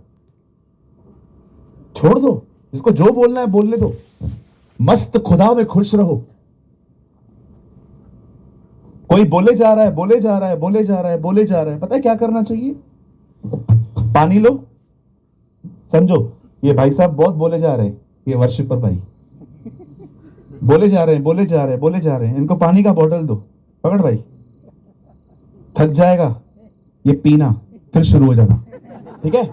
S2: छोड़ दो, जिसको जो बोलना है बोलने दो, मस्त खुदा में खुश रहो। कोई बोले जा रहा है, बोले जा रहा है, बोले जा रहा है, बोले जा रहा है, पता है क्या करना चाहिए? पानी लो, समझो ये भाई साहब बहुत बोले जा रहे हैं, ये वर्शिपर भाई बोले जा रहे हैं, बोले जा रहे हैं, बोले जा रहे हैं, इनको पानी का बोतल दो, पकड़ भाई, थक जाएगा ये पीना, फिर शुरू हो जाना, ठीक है?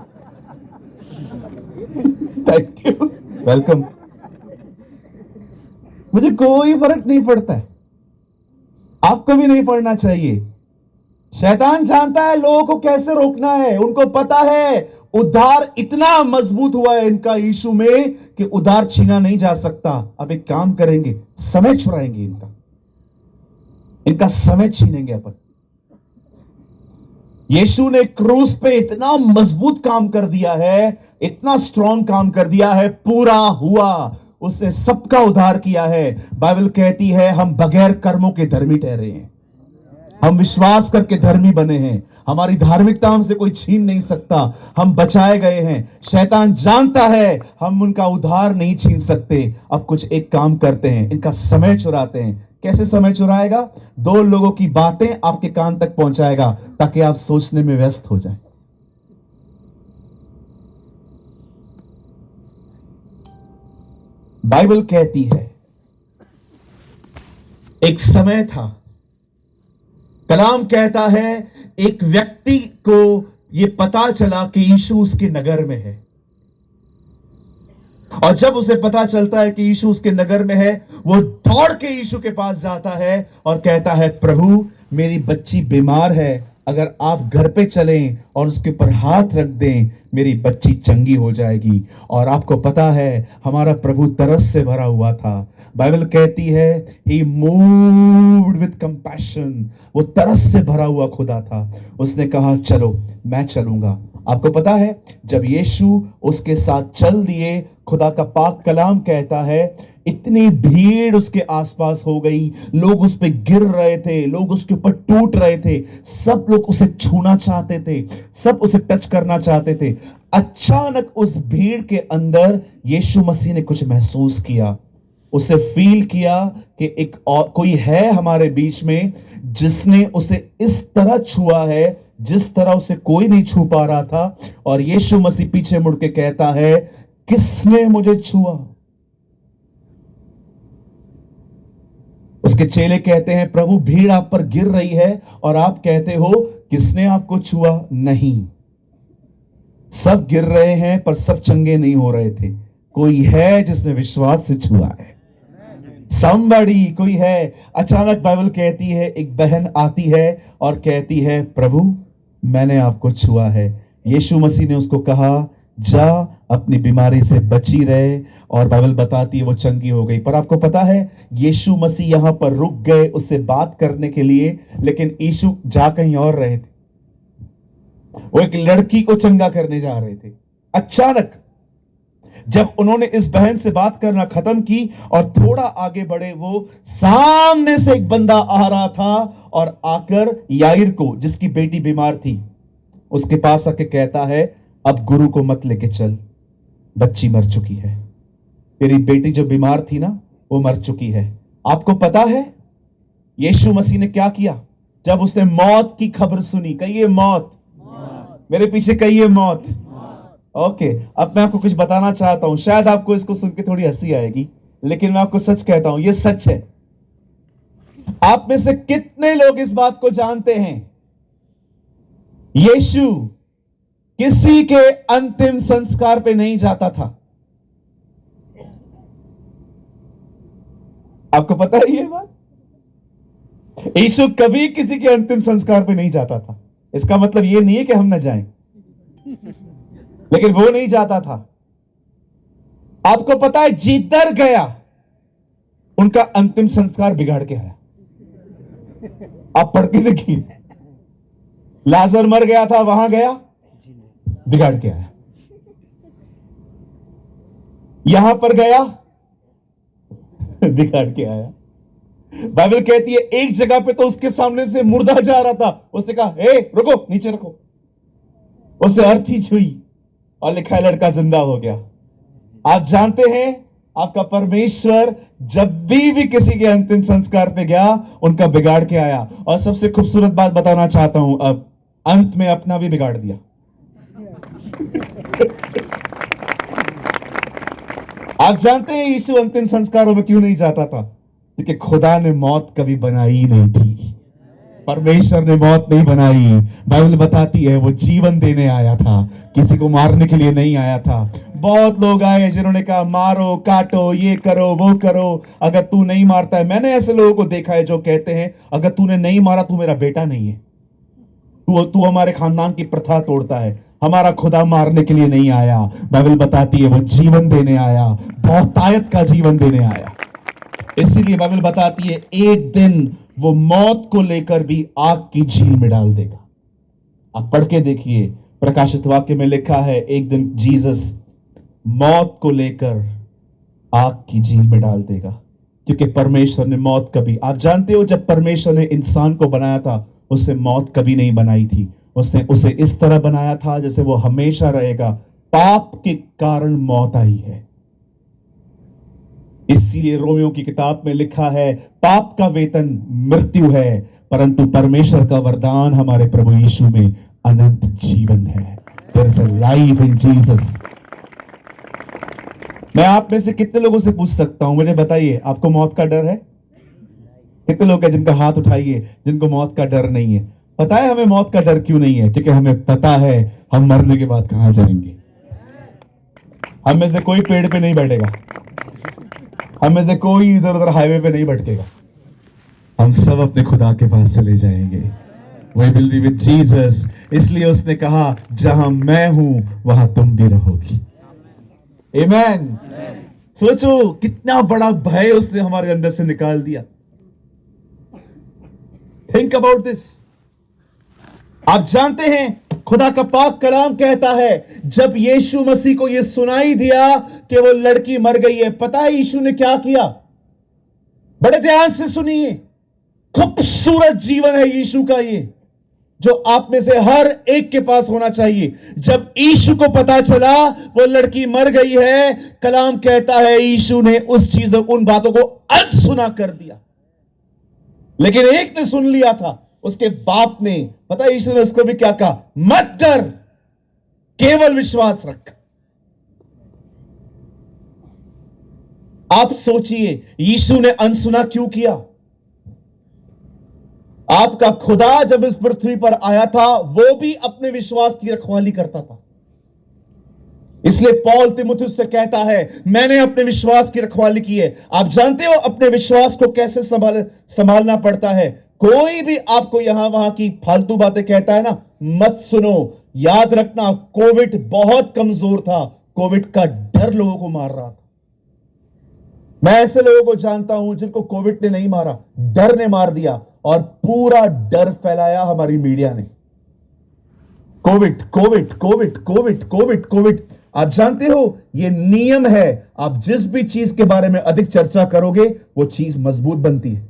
S2: Thank you, welcome. मुझे कोई फर्क नहीं पड़ता है, आपको भी नहीं पड़ना चाहिए। शैतान जानता है लोगों को कैसे रोकना है, उनको पता है उद्धार इतना मजबूत हुआ है इनका यीशु में कि उद्धार छीना नहीं जा सकता। अब एक काम करेंगे, समय छुड़ाएंगे इनका समय छीनेंगे अपन। यीशु ने क्रूस पे इतना मजबूत काम कर दिया है, इतना स्ट्रॉन्ग काम कर दिया है, पूरा हुआ, उसने सबका उद्धार किया है। बाइबल कहती है हम बगैर कर्मों के धर्मी ठहरे हैं, हम विश्वास करके धर्मी बने हैं, हमारी धार्मिकता हमसे कोई छीन नहीं सकता, हम बचाए गए हैं। शैतान जानता है हम उनका उद्धार नहीं छीन सकते। अब कुछ एक काम करते हैं, इनका समय चुराते हैं। कैसे समय चुराएगा? दो लोगों की बातें आपके कान तक पहुंचाएगा ताकि आप सोचने में व्यस्त हो जाएं। बाइबल कहती है एक समय था, कलाम कहता है एक व्यक्ति को यह पता चला कि यीशु उसके नगर में है, और जब उसे पता चलता है कि यीशु उसके नगर में है, वो दौड़ के यीशु के पास जाता है और कहता है प्रभु मेरी बच्ची बीमार है, अगर आप घर पे चलें और उसके ऊपर हाथ रख दें मेरी बच्ची चंगी हो जाएगी। और आपको पता है हमारा प्रभु तरस से भरा हुआ था। बाइबल कहती है he moved with compassion, वो तरस से भरा हुआ खुदा था। उसने कहा चलो मैं चलूंगा। आपको पता है जब यीशु उसके साथ चल दिए, खुदा का पाक कलाम कहता है इतनी भीड़ उसके आसपास हो गई, लोग उस पे गिर रहे थे, लोग उसके ऊपर टूट रहे थे, सब लोग उसे छूना चाहते थे, सब उसे टच करना चाहते थे। अचानक उस भीड़ के अंदर यीशु मसीह ने कुछ महसूस किया, उसे फील किया कि एक और कोई है हमारे बीच में जिसने उसे इस तरह छुआ है जिस तरह उसे कोई नहीं छू पा रहा था, और यीशु मसीह पीछे मुड़ के कहता है, किसने मुझे छुआ? उसके चेले कहते हैं, प्रभु भीड़ आप पर गिर रही है और आप कहते हो किसने आपको छुआ? नहीं, सब गिर रहे हैं पर सब चंगे नहीं हो रहे थे। कोई है जिसने विश्वास से छुआ है। somebody, कोई है। अचानक बाइबल कहती है, एक बहन आती है और कहती है, प्रभु मैंने आपको छुआ है। यीशु मसीह ने उसको कहा, जा अपनी बीमारी से बची रहे, और बाइबल बताती है वो चंगी हो गई। पर आपको पता है, यीशु मसीह यहां पर रुक गए उससे बात करने के लिए, लेकिन यीशु जा कहीं और रहे थे। वो एक लड़की को चंगा करने जा रहे थे। अचानक जब उन्होंने इस बहन से बात करना खत्म की और थोड़ा आगे बढ़े, वो सामने से एक बंदा आ रहा था और आकर याईर को, जिसकी बेटी बीमार थी, उसके पास आके कहता है, अब गुरु को मत लेके चल, बच्ची मर चुकी है। तेरी बेटी जो बीमार थी ना, वो मर चुकी है। आपको पता है यीशु मसीह ने क्या किया? जब उसने मौत की खबर सुनी, कहिए मौत, मेरे पीछे कहिए मौत। ओके, अब मैं आपको कुछ बताना चाहता हूं। शायद आपको इसको सुन के थोड़ी हंसी आएगी, लेकिन मैं आपको सच कहता हूं, यह सच है। आप में से कितने लोग इस बात को जानते हैं, यीशु किसी के अंतिम संस्कार पे नहीं जाता था? आपको पता है ये बात? यीशु कभी किसी के अंतिम संस्कार पे नहीं जाता था। इसका मतलब ये नहीं है कि हम ना जाएं, लेकिन वो नहीं जाता था। आपको पता है, जिधर गया उनका अंतिम संस्कार बिगाड़ के आया। आप पढ़ के देखिए, लाजर मर गया था, वहां गया, बिगाड़ के आया। यहां पर गया, बिगाड़ के आया। बाइबल कहती है, एक जगह पे तो उसके सामने से मुर्दा जा रहा था, उसने कहा, हे रुको, नीचे रखो। उसे अर्थी छुई और लिखा है, लड़का जिंदा हो गया। आप जानते हैं, आपका परमेश्वर जब भी किसी के अंतिम संस्कार पे गया, उनका बिगाड़ के आया। और सबसे खूबसूरत बात बताना चाहता हूं, अब अंत में अपना भी बिगाड़ दिया। आप जानते हैं यीशु अंतिम संस्कारों में क्यों नहीं जाता था? क्योंकि खुदा ने मौत कभी बनाई ही नहीं थी। परमेश्वर ने मौत नहीं बनाई। बाइबल बताती है, वो जीवन देने आया था, किसी को मारने के लिए नहीं आया था। बहुत लोग आए जिन्होंने कहा, मारो, काटो, ये करो, वो करो, अगर तू नहीं मारता है। मैंने ऐसे लोगों को देखा है जो कहते हैं, अगर तूने नहीं मारा, तू मेरा बेटा नहीं है, तू हमारे खानदान की प्रथा तोड़ता है। हमारा खुदा मारने के लिए नहीं आया। बाइबल बताती है, वो जीवन देने आया, बहुतायत का जीवन देने आया। इसीलिए बाइबल बताती है, एक दिन वो मौत को लेकर भी आग की झील में डाल देगा। आप पढ़ के देखिए, प्रकाशित वाक्य में लिखा है, एक दिन जीसस मौत को लेकर आग की झील में डाल देगा। क्योंकि परमेश्वर ने मौत कभी, आप जानते हो, जब परमेश्वर ने इंसान को बनाया था, उससे मौत कभी नहीं बनाई थी। उसने उसे इस तरह बनाया था जैसे वो हमेशा रहेगा। पाप के कारण मौत आई है। इसीलिए रोमियो की किताब में लिखा है, पाप का वेतन मृत्यु है, परंतु परमेश्वर का वरदान हमारे प्रभु यीशु में अनंत जीवन है। There is a life in Jesus। मैं आप में से कितने लोगों से पूछ सकता हूं, मुझे बताइए, आपको मौत का डर है? कितने लोग हैं जिनका हाथ उठाइए जिनको मौत का डर नहीं है? पता है हमें मौत का डर क्यों नहीं है? क्योंकि हमें पता है हम मरने के बाद कहां जाएंगे। हम में से कोई पेड़ पे नहीं बैठेगा, हम में से कोई इधर उधर हाईवे पे नहीं भटकेगा। हम सब अपने खुदा के पास चले जाएंगे। We will be with Jesus। इसलिए उसने कहा, जहां मैं हूं वहां तुम भी रहोगी। Amen। सोचो कितना बड़ा भय उसने हमारे अंदर से निकाल दिया। Think about this। आप जानते हैं, खुदा का पाक कलाम कहता है, जब यीशु मसीह को यह सुनाई दिया कि वो लड़की मर गई है, पता है यीशु ने क्या किया? बड़े ध्यान से सुनिए, खूबसूरत जीवन है यीशु का, ये जो आप में से हर एक के पास होना चाहिए। जब यीशु को पता चला वो लड़की मर गई है, कलाम कहता है यीशु ने उस चीज, उन बातों को अनसुना कर दिया। लेकिन एक ने सुन लिया था, उसके बाप ने, पता है यीशु ने उसको भी क्या कहा? मत डर, केवल विश्वास रख। आप सोचिए यीशु ने अनसुना क्यों किया? आपका खुदा जब इस पृथ्वी पर आया था वो भी अपने विश्वास की रखवाली करता था। इसलिए पौल तीमुथियुस से कहता है मैंने अपने विश्वास की रखवाली की है। आप जानते हो अपने विश्वास को कैसे संभालना पड़ता है। कोई भी आपको यहां वहां की फालतू बातें कहता है ना, मत सुनो। याद रखना कोविड बहुत कमजोर था, कोविड का डर लोगों को मार रहा था। मैं ऐसे लोगों को जानता हूं जिनको कोविड ने नहीं मारा, डर ने मार दिया, और पूरा डर फैलाया हमारी मीडिया ने। Covid Covid Covid Covid Covid Covid. आप जानते हो ये नियम है, आप जिस भी चीज के बारे में अधिक चर्चा करोगे वो चीज मजबूत बनती है।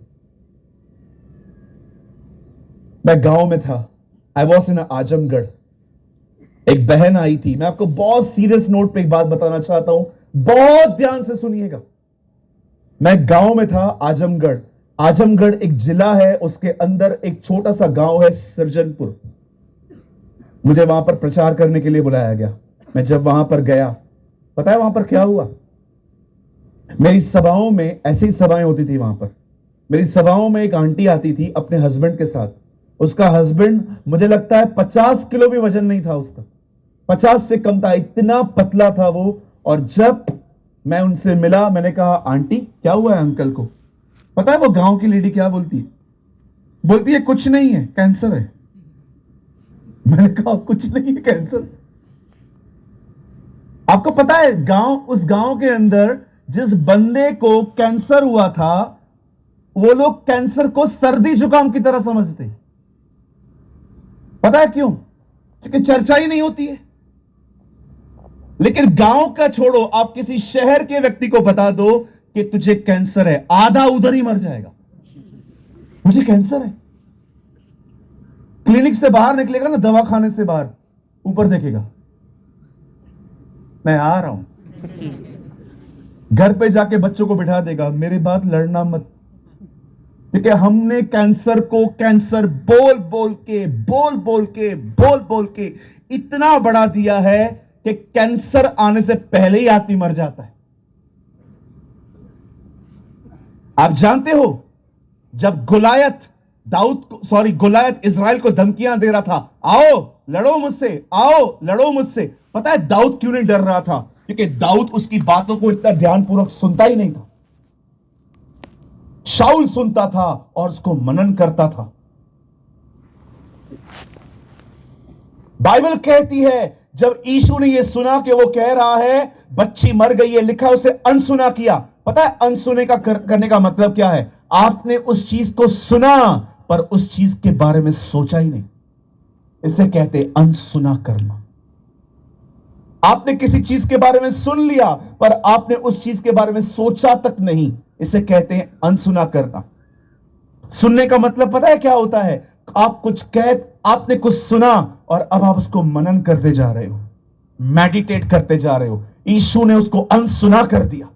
S2: मैं गांव में था, आई वॉज इन आजमगढ़। एक बहन आई थी। मैं आपको बहुत सीरियस नोट पे एक बात बताना चाहता हूं, बहुत ध्यान से सुनिएगा। मैं गांव में था, आजमगढ़। आजमगढ़ एक जिला है, उसके अंदर एक छोटा सा गांव है सृजनपुर। मुझे वहां पर प्रचार करने के लिए बुलाया गया। मैं जब वहां पर गया, पता है वहां पर क्या हुआ? मेरी सभाओं में, ऐसी ही सभाएं होती थी वहां पर, मेरी सभाओं में एक आंटी आती थी अपने हस्बैंड के साथ। उसका हस्बैंड, मुझे लगता है 50 किलो भी वजन नहीं था उसका, 50 से कम था, इतना पतला था वो। और जब मैं उनसे मिला, मैंने कहा आंटी क्या हुआ है अंकल को? पता है वो गांव की लेडी क्या बोलती है? बोलती है कुछ नहीं है, कैंसर है। मैंने कहा कुछ नहीं है, कैंसर? आपको पता है उस गांव के अंदर जिस बंदे को कैंसर हुआ था, वो लोग कैंसर को सर्दी जुकाम की तरह समझते। पता है क्यों? क्योंकि चर्चा ही नहीं होती है। लेकिन गांव का छोड़ो, आप किसी शहर के व्यक्ति को बता दो कि तुझे कैंसर है, आधा उधर ही मर जाएगा। मुझे कैंसर है। क्लिनिक से बाहर निकलेगा ना, दवाखाने से बाहर, ऊपर देखेगा मैं आ रहा हूं। घर पे जाके बच्चों को बिठा देगा, मेरे बात लड़ना मत, क्योंकि हमने कैंसर को कैंसर बोल बोल के इतना बढ़ा दिया है कि कैंसर आने से पहले ही आदमी मर जाता है। आप जानते हो जब गुलायत इजराइल को धमकियां दे रहा था, आओ लड़ो मुझसे, आओ लड़ो मुझसे, पता है दाऊद क्यों नहीं डर रहा था? क्योंकि दाऊद उसकी बातों को इतना ध्यानपूर्वक सुनता ही नहीं था। शाऊल सुनता था और उसको मनन करता था। बाइबल कहती है जब यीशु ने यह सुना कि वो कह रहा है बच्ची मर गई है, लिखा उसे अनसुना किया। पता है अनसुने का करने का मतलब क्या है? आपने उस चीज को सुना पर उस चीज के बारे में सोचा ही नहीं। इसे कहते अनसुना करना। आपने किसी चीज के बारे में सुन लिया पर आपने उस चीज के बारे में सोचा तक नहीं, इसे कहते हैं अनसुना करना। सुनने का मतलब पता है क्या होता है? आपने कुछ सुना और अब आप उसको मनन करते जा रहे हो, मेडिटेट करते जा रहे हो। यीशु ने उसको अनसुना कर दिया,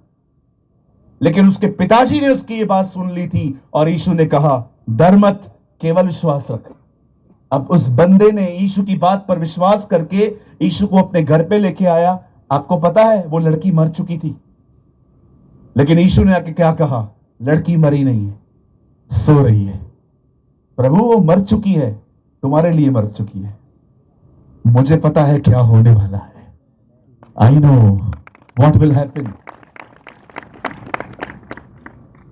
S2: लेकिन उसके पिताजी ने उसकी ये बात सुन ली थी और यीशु ने कहा डर मत, केवल विश्वास रख। अब उस बंदे ने यीशु की बात पर विश्वास करके यीशु को अपने घर पे लेके आया। आपको पता है वो लड़की मर चुकी थी, लेकिन यीशु ने आके क्या कहा? लड़की मरी नहीं है, सो रही है। प्रभु वो मर चुकी है, तुम्हारे लिए मर चुकी है। मुझे पता है क्या होने वाला है। I know what will happen.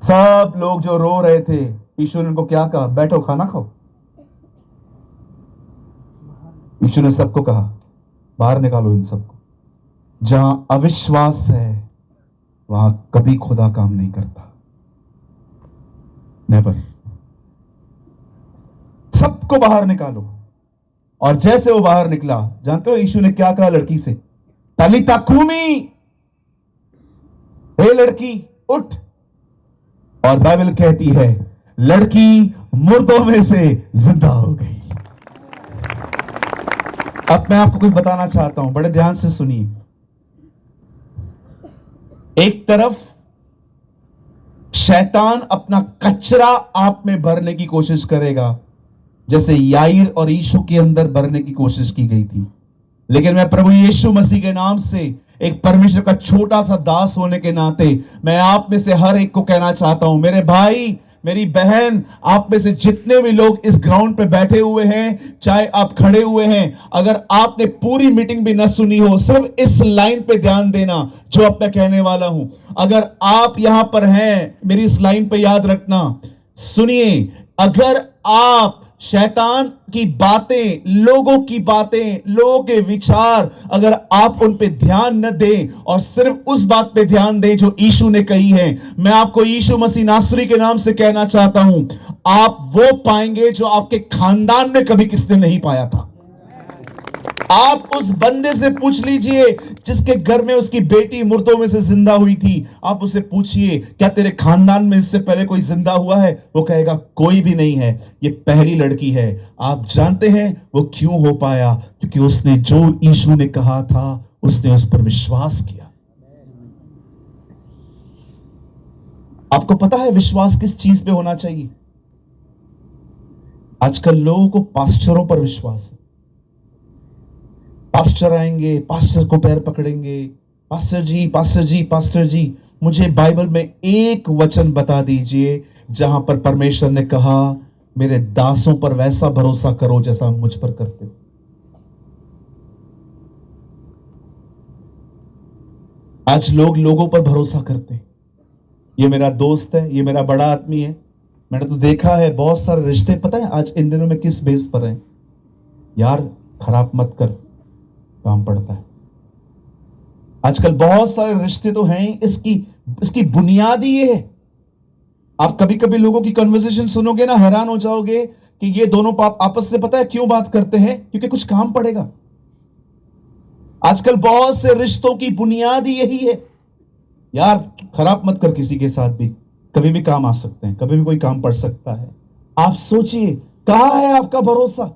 S2: सब लोग जो रो रहे थे, यीशु ने उनको क्या कहा? बैठो खाना खाओ। यीशु ने सबको कहा बाहर निकालो इन सबको। जहां अविश्वास है वहां कभी खुदा काम नहीं करता, नेवर। सबको बाहर निकालो। और जैसे वो बाहर निकला, जानते हो यीशु ने क्या कहा लड़की से? तलीता कूमी, हे लड़की उठ। और बाइबल कहती है लड़की मुर्दों में से जिंदा हो गई। अब मैं आपको कुछ बताना चाहता हूं, बड़े ध्यान से सुनिए। एक तरफ शैतान अपना कचरा आप में भरने की कोशिश करेगा, जैसे याईर और यीशु के अंदर भरने की कोशिश की गई थी। लेकिन मैं प्रभु यीशु मसीह के नाम से एक परमेश्वर का छोटा सा दास होने के नाते मैं आप में से हर एक को कहना चाहता हूं, मेरे भाई, मेरी बहन, आप में से जितने भी लोग इस ग्राउंड पे बैठे हुए हैं, चाहे आप खड़े हुए हैं, अगर आपने पूरी मीटिंग भी न सुनी हो, सिर्फ इस लाइन पे ध्यान देना जो अब मैं कहने वाला हूं। अगर आप यहां पर हैं, मेरी इस लाइन पे याद रखना, सुनिए, अगर आप शैतान की बातें, लोगों की बातें, लोगों के विचार, अगर आप उन पे ध्यान न दें और सिर्फ उस बात पे ध्यान दें जो यीशु ने कही है, मैं आपको यीशु मसीह नासरी के नाम से कहना चाहता हूं, आप वो पाएंगे जो आपके खानदान में कभी किसने नहीं पाया था। आप उस बंदे से पूछ लीजिए जिसके घर में उसकी बेटी मुर्दों में से जिंदा हुई थी, आप उससे पूछिए क्या तेरे खानदान में इससे पहले कोई जिंदा हुआ है? वो कहेगा कोई भी नहीं है, ये पहली लड़की है। आप जानते हैं वो क्यों हो पाया? क्योंकि उसने जो यीशु ने कहा था उसने उस पर विश्वास किया। आपको पता है विश्वास किस चीज पे होना चाहिए? आजकल लोगों को पास्टरों पर विश्वास है। पास्टर आएंगे, पास्टर को पैर पकड़ेंगे, पास्टर जी, पास्टर जी, पास्टर जी, मुझे बाइबल में एक वचन बता दीजिए जहां पर परमेश्वर ने कहा मेरे दासों पर वैसा भरोसा करो जैसा मुझ पर करते हो। आज लोग लोगों पर भरोसा करते हैं। ये मेरा दोस्त है, ये मेरा बड़ा आदमी है। मैंने तो देखा है बहुत सारे रिश्ते, पता है आज इन दिनों में किस बेस पर हैं? यार खराब मत कर, काम पड़ता है। आजकल बहुत सारे रिश्ते तो हैं, इसकी बुनियाद ही ये है। आप कभी कभी लोगों की कन्वर्सेशन सुनोगे ना, हैरान हो जाओगे कि ये दोनों आपस से पता है क्यों बात करते हैं? क्योंकि कुछ काम पड़ेगा। आजकल बहुत से रिश्तों की बुनियाद ही यही है। यार खराब मत कर किसी के साथ भी, कभी भी काम आ सकते हैं, कभी भी कोई काम पड़ सकता है। आप सोचिए कहां है आपका भरोसा?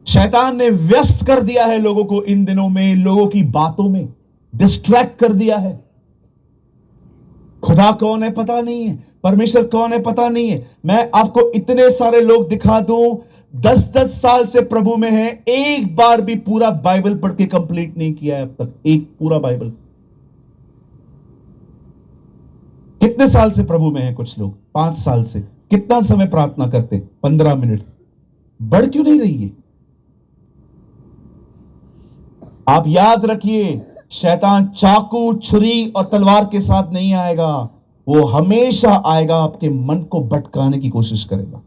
S2: शैतान ने व्यस्त कर दिया है लोगों को इन दिनों में, लोगों की बातों में डिस्ट्रैक्ट कर दिया है। खुदा कौन है पता नहीं है, परमेश्वर कौन है पता नहीं है। मैं आपको इतने सारे लोग दिखा दूं 10-10 साल से प्रभु में है, एक बार भी पूरा बाइबल पढ़ के कंप्लीट नहीं किया है अब तक, एक पूरा बाइबल। कितने साल से प्रभु में है कुछ लोग? 5 साल से। कितना समय प्रार्थना करते? 15 मिनट। बढ़ क्यों नहीं रही है? आप याद रखिए, शैतान चाकू, छुरी और तलवार के साथ नहीं आएगा, वो हमेशा आएगा आपके मन को भटकाने की कोशिश करेगा।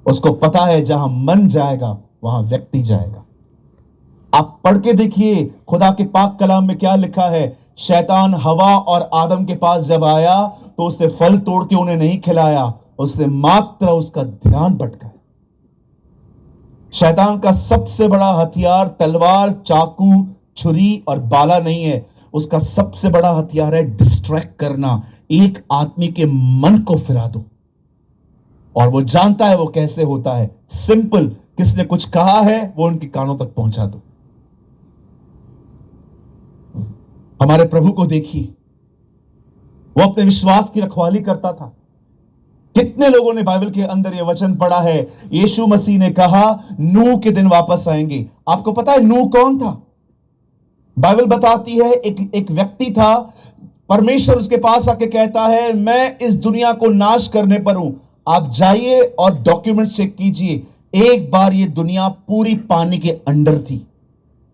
S2: उसको पता है जहां मन जाएगा वहां व्यक्ति जाएगा। आप पढ़ के देखिए खुदा के पाक कलाम में क्या लिखा है। शैतान हवा और आदम के पास जब आया तो उससे फल तोड़ के उन्हें नहीं खिलाया, उससे मात्र उसका ध्यान भटकाया। शैतान का सबसे बड़ा हथियार तलवार, चाकू, छुरी और बाला नहीं है। उसका सबसे बड़ा हथियार है डिस्ट्रैक्ट करना। एक आदमी के मन को फिरा दो, और वो जानता है वो कैसे होता है। सिंपल, किसने कुछ कहा है वो उनके कानों तक पहुंचा दो। हमारे प्रभु को देखिए, वो अपने विश्वास की रखवाली करता था। कितने लोगों ने बाइबल के अंदर यह वचन पढ़ा है, यीशु मसीह ने कहा नूह के दिन वापस आएंगे। आपको पता है नूह कौन था? बाइबल बताती है एक व्यक्ति था। परमेश्वर उसके पास आके कहता है मैं इस दुनिया को नाश करने पर हूं, आप जाइए और डॉक्यूमेंट चेक कीजिए। एक बार ये दुनिया पूरी पानी के अंडर थी।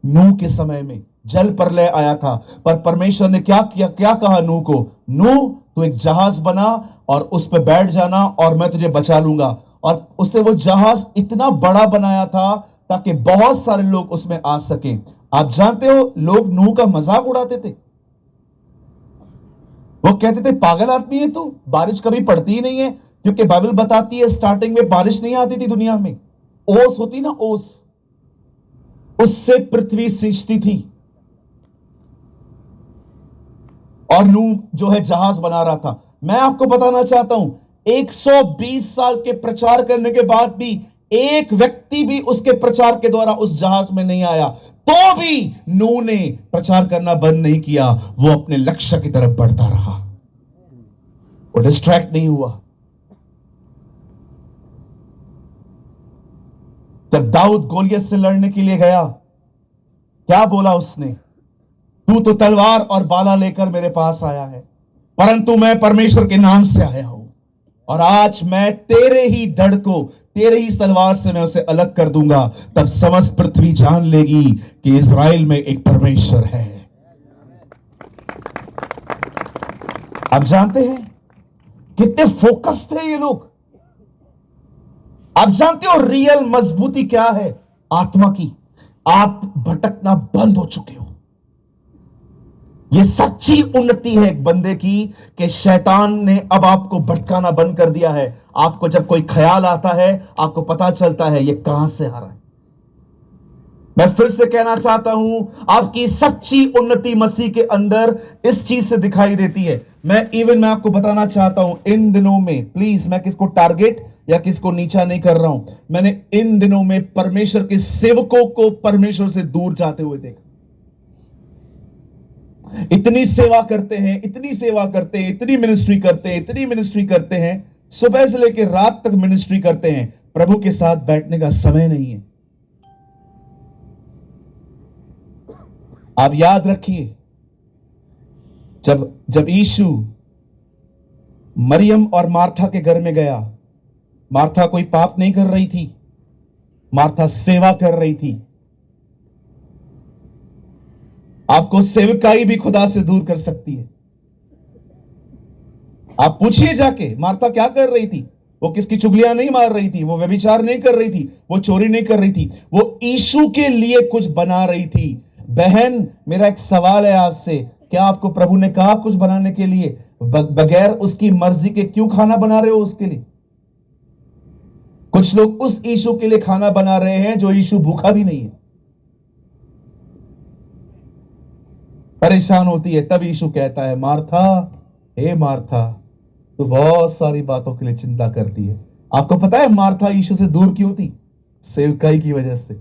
S2: नूह के समय में जल प्रलय आया था, पर परमेश्वर ने क्या किया? क्या कहा नूह को? नूह तू एक जहाज बना और उस पर बैठ जाना और मैं तुझे बचा लूंगा। और उसने वो जहाज इतना बड़ा बनाया था ताकि बहुत सारे लोग उसमें आ सके। आप जानते हो लोग नूह का मजाक उड़ाते थे। वो कहते थे पागल आदमी है तू, बारिश कभी पड़ती ही नहीं है। क्योंकि बाइबल बताती है स्टार्टिंग में बारिश नहीं आती थी दुनिया में, ओस होती ना, ओस, उससे पृथ्वी सिंचती थी। और नूह जो है जहाज बना रहा था। मैं आपको बताना चाहता हूं 120 साल के प्रचार करने के बाद भी एक व्यक्ति भी उसके प्रचार के द्वारा उस जहाज में नहीं आया, तो भी नूह ने प्रचार करना बंद नहीं किया। वो अपने लक्ष्य की तरफ बढ़ता रहा, वो डिस्ट्रैक्ट नहीं हुआ। जब दाऊद गोलियत से लड़ने के लिए गया, क्या बोला उसने? तू तो तलवार और बाला लेकर मेरे पास आया है, परंतु मैं परमेश्वर के नाम से आया हूं, और आज मैं तेरे ही धड़ को, तेरे ही तलवार से मैं उसे अलग कर दूंगा। तब समस्त पृथ्वी जान लेगी कि इस्राएल में एक परमेश्वर है। आप जानते हैं कितने फोकस्ड थे ये लोग? आप जानते हो रियल मजबूती क्या है आत्मा की? आप भटकना बंद हो चुके हो। यह सच्ची उन्नति है एक बंदे की कि शैतान ने अब आपको भटकाना बंद कर दिया है। आपको जब कोई ख्याल आता है, आपको पता चलता है यह कहां से आ रहा है। मैं फिर से कहना चाहता हूं, आपकी सच्ची उन्नति मसीह के अंदर इस चीज से दिखाई देती है। मैं आपको बताना चाहता हूं, इन दिनों में, प्लीज, मैं किसको टारगेट या किसको नीचा नहीं कर रहा हूं, मैंने इन दिनों में परमेश्वर के सेवकों को परमेश्वर से दूर जाते हुए देखा। इतनी सेवा करते हैं, इतनी सेवा करते हैं, इतनी मिनिस्ट्री करते हैं, इतनी मिनिस्ट्री करते हैं, सुबह से लेकर रात तक मिनिस्ट्री करते हैं, प्रभु के साथ बैठने का समय नहीं है। आप याद रखिए, जब यीशु मरियम और मार्था के घर में गया, मार्था कोई पाप नहीं कर रही थी, मार्था सेवा कर रही थी। आपको सेवकाई भी खुदा से दूर कर सकती है। आप पूछिए जाके, मार्था क्या कर रही थी? वो किसकी चुगलियां नहीं मार रही थी, वो व्यभिचार नहीं कर रही थी, वो चोरी नहीं कर रही थी, वो यीशु के लिए कुछ बना रही थी। बहन, मेरा एक सवाल है आपसे, क्या आपको प्रभु ने कहा कुछ बनाने के लिए? बगैर उसकी मर्जी के क्यों खाना बना रहे हो उसके लिए? कुछ लोग उस यीशु के लिए खाना बना रहे हैं जो यीशु भूखा भी नहीं है। परेशान होती है, तब यीशु कहता है, मार्था, हे मार्था, तू बहुत सारी बातों के लिए चिंता करती है। आपको पता है मार्था यीशु से दूर क्यों थी? सेवकाई की वजह से।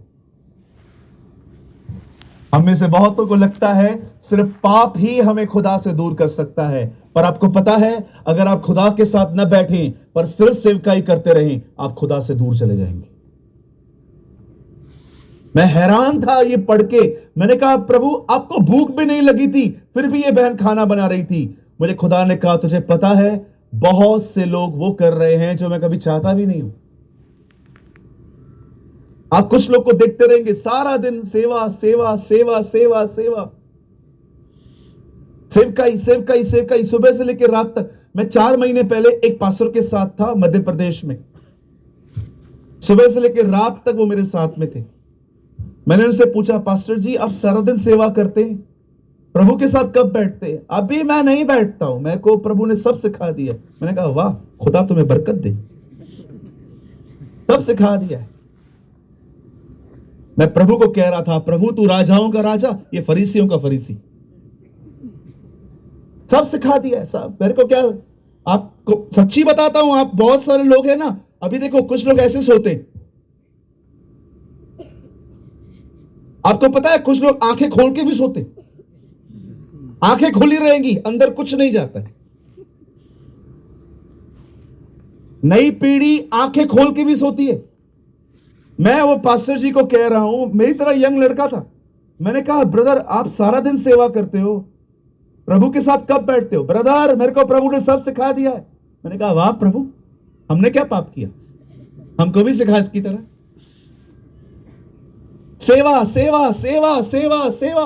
S2: हम में से बहुतों को लगता है सिर्फ पाप ही हमें खुदा से दूर कर सकता है, पर आपको पता है अगर आप खुदा के साथ न बैठें पर सिर्फ सेवकाई करते रहें, आप खुदा से दूर चले जाएंगे। मैं हैरान था ये पढ़ के। मैंने कहा, प्रभु, आपको भूख भी नहीं लगी थी, फिर भी ये बहन खाना बना रही थी। मुझे खुदा ने कहा, तुझे पता है बहुत से लोग वो कर रहे हैं जो मैं कभी चाहता भी नहीं हूं। आप कुछ लोग को देखते रहेंगे सारा दिन सेवा सेवा सेवा सेवा सेवा, सेवकाई सेवकाई सेवकाई, सुबह से लेकर रात तक। मैं 4 महीने पहले एक पास्टर के साथ था मध्य प्रदेश में। सुबह से लेकर रात तक वो मेरे साथ में थे। मैंने उनसे पूछा, पास्टर जी, आप सारा दिन सेवा करते हैं, प्रभु के साथ कब बैठते हैं? अभी मैं नहीं बैठता हूं, मेरे को प्रभु ने सब सिखा दिया। मैंने कहा, वाह, खुदा तुम्हें बरकत दे, सब सिखा दिया है। मैं प्रभु को कह रहा था, प्रभु तू राजाओं का राजा, ये फरीसियों का फरीसी, सब सिखा दिया है सब। मेरे को क्या, आपको सच्ची बताता हूं, आप बहुत सारे लोग हैं ना, अभी देखो कुछ लोग ऐसे सोते हैं, आपको पता है कुछ लोग आंखें खोल के भी सोते, आंखें खुली रहेंगी, अंदर कुछ नहीं जाता है। नई पीढ़ी आंखें खोल के भी सोती है। मैं वो पास्टर जी को कह रहा हूं, मेरी तरह यंग लड़का था, मैंने कहा, ब्रदर आप सारा दिन सेवा करते हो, प्रभु के साथ कब बैठते हो? ब्रदर, मेरे को प्रभु ने सब सिखा दिया है। मैंने कहा, वाह प्रभु, हमने क्या पाप किया, हमको भी सिखा इसकी तरह। सेवा सेवा सेवा सेवा सेवा,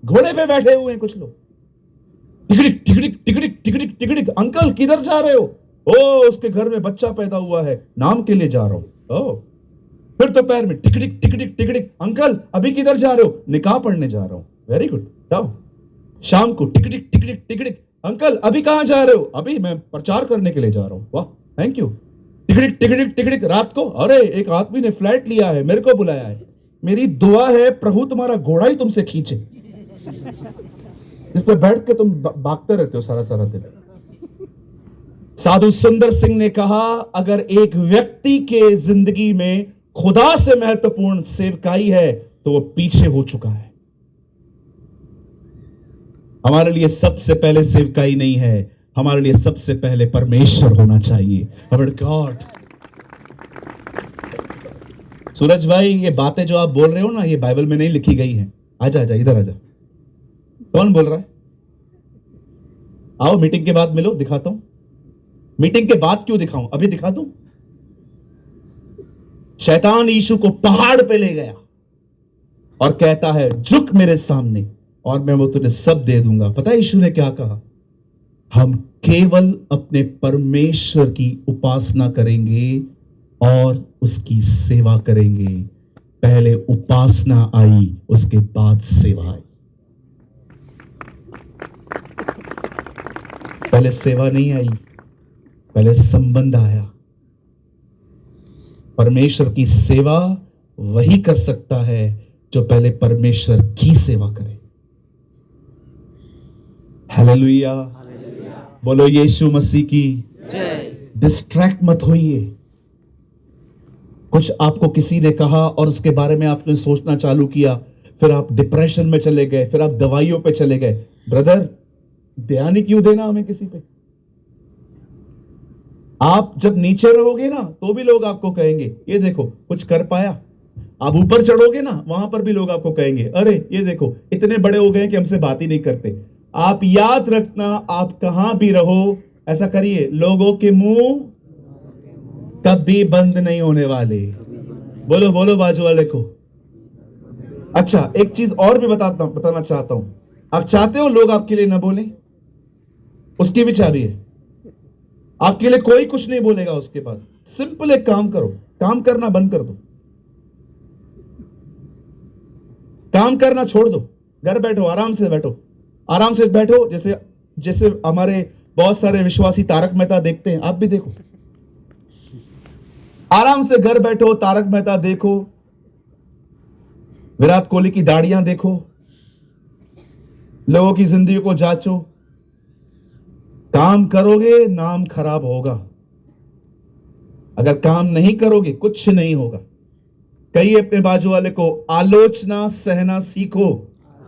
S2: घोड़े पे बैठे हुए हैं कुछ लोग, टिकटिक टिकटिक टिकटिक टिकटिक टिकटिक। अंकल किधर जा रहे हो? ओ, उसके घर में बच्चा पैदा हुआ है, नाम के लिए जा रहा हूं। ओ, फिर तो पैर में टिकटिक टिकटिक टिकटिक। अंकल अभी किधर जा रहे हो? निकाह पढ़ने जा रहा हूं। वेरी गुड, जाओ। शाम को टिकटिक टिकटिक टिकटिक। अंकल अभी कहां जा रहे हो? अभी मैं प्रचार करने के लिए जा रहा हूं। वाह, थैंक यू। टिकटिक टिकटिक टिकटिक। रात को, अरे एक आदमी ने फ्लैट लिया है, मेरे को बुलाया है, मेरी दुआ है प्रभु तुम्हारा घोड़ा ही तुमसे खींचे, इस पे बैठ के तुम भागते रहते हो सारा सारा दिन। साधु सुंदर सिंह ने कहा, अगर एक व्यक्ति के जिंदगी में खुदा से महत्वपूर्ण सेवकाई है तो वो पीछे हो चुका है। हमारे लिए सबसे पहले सेवकाई नहीं है, हमारे लिए सबसे पहले परमेश्वर होना चाहिए। हमारे गॉड, सूरज भाई, ये बातें जो आप बोल रहे हो ना, ये बाइबल में नहीं लिखी गई है। आजा आजा, इधर आजा। कौन बोल रहा है? आओ मीटिंग के बाद मिलो, दिखाता हूं। मीटिंग के बाद क्यों दिखाऊं, अभी दिखा दूं। शैतान यीशु को पहाड़ पे ले गया और कहता है झुक मेरे सामने और मैं वो तुझे सब दे दूंगा। पता है यीशु ने क्या कहा? हम केवल अपने परमेश्वर की उपासना करेंगे और उसकी सेवा करेंगे। पहले उपासना आई, उसके बाद सेवा आई। पहले सेवा नहीं आई, पहले संबंध आया। परमेश्वर की सेवा वही कर सकता है जो पहले परमेश्वर की सेवा करे। हालेलुया, बोलो यीशु मसीह की जय। डिस्ट्रैक्ट मत होइए। कुछ आपको किसी ने कहा और उसके बारे में आपने सोचना चालू किया, फिर आप डिप्रेशन में चले गए, फिर आप दवाइयों पे चले गए। ब्रदर, ध्यान ही क्यों देना हमें किसी पे? आप जब नीचे रहोगे ना तो भी लोग आपको कहेंगे ये देखो कुछ कर पाया। आप ऊपर चढ़ोगे ना, वहां पर भी लोग आपको कहेंगे अरे ये देखो इतने बड़े हो गए कि हमसे बात ही नहीं करते। आप याद रखना, आप कहां भी रहो, ऐसा करिए, लोगों के मुंह कभी बंद नहीं होने वाले। बोलो बोलो बाजू वाले को। अच्छा, एक चीज और भी बताना चाहता हूं। आप चाहते हो लोग आपके लिए ना बोले? उसकी भी चाबी है। आपके लिए कोई कुछ नहीं बोलेगा। उसके बाद सिंपल एक काम करो, काम करना बंद कर दो, काम करना छोड़ दो, घर बैठो, आराम से बैठो, आराम से बैठो। जैसे जैसे हमारे बहुत सारे विश्वासी तारक मेहता देखते हैं, आप भी देखो। आराम से घर बैठो, तारक मेहता देखो, विराट कोहली की दाढ़ियां देखो, लोगों की जिंदगी को जांचो। काम करोगे नाम खराब होगा, अगर काम नहीं करोगे कुछ नहीं होगा। कहिए अपने बाजू वाले को, आलोचना सहना सीखो।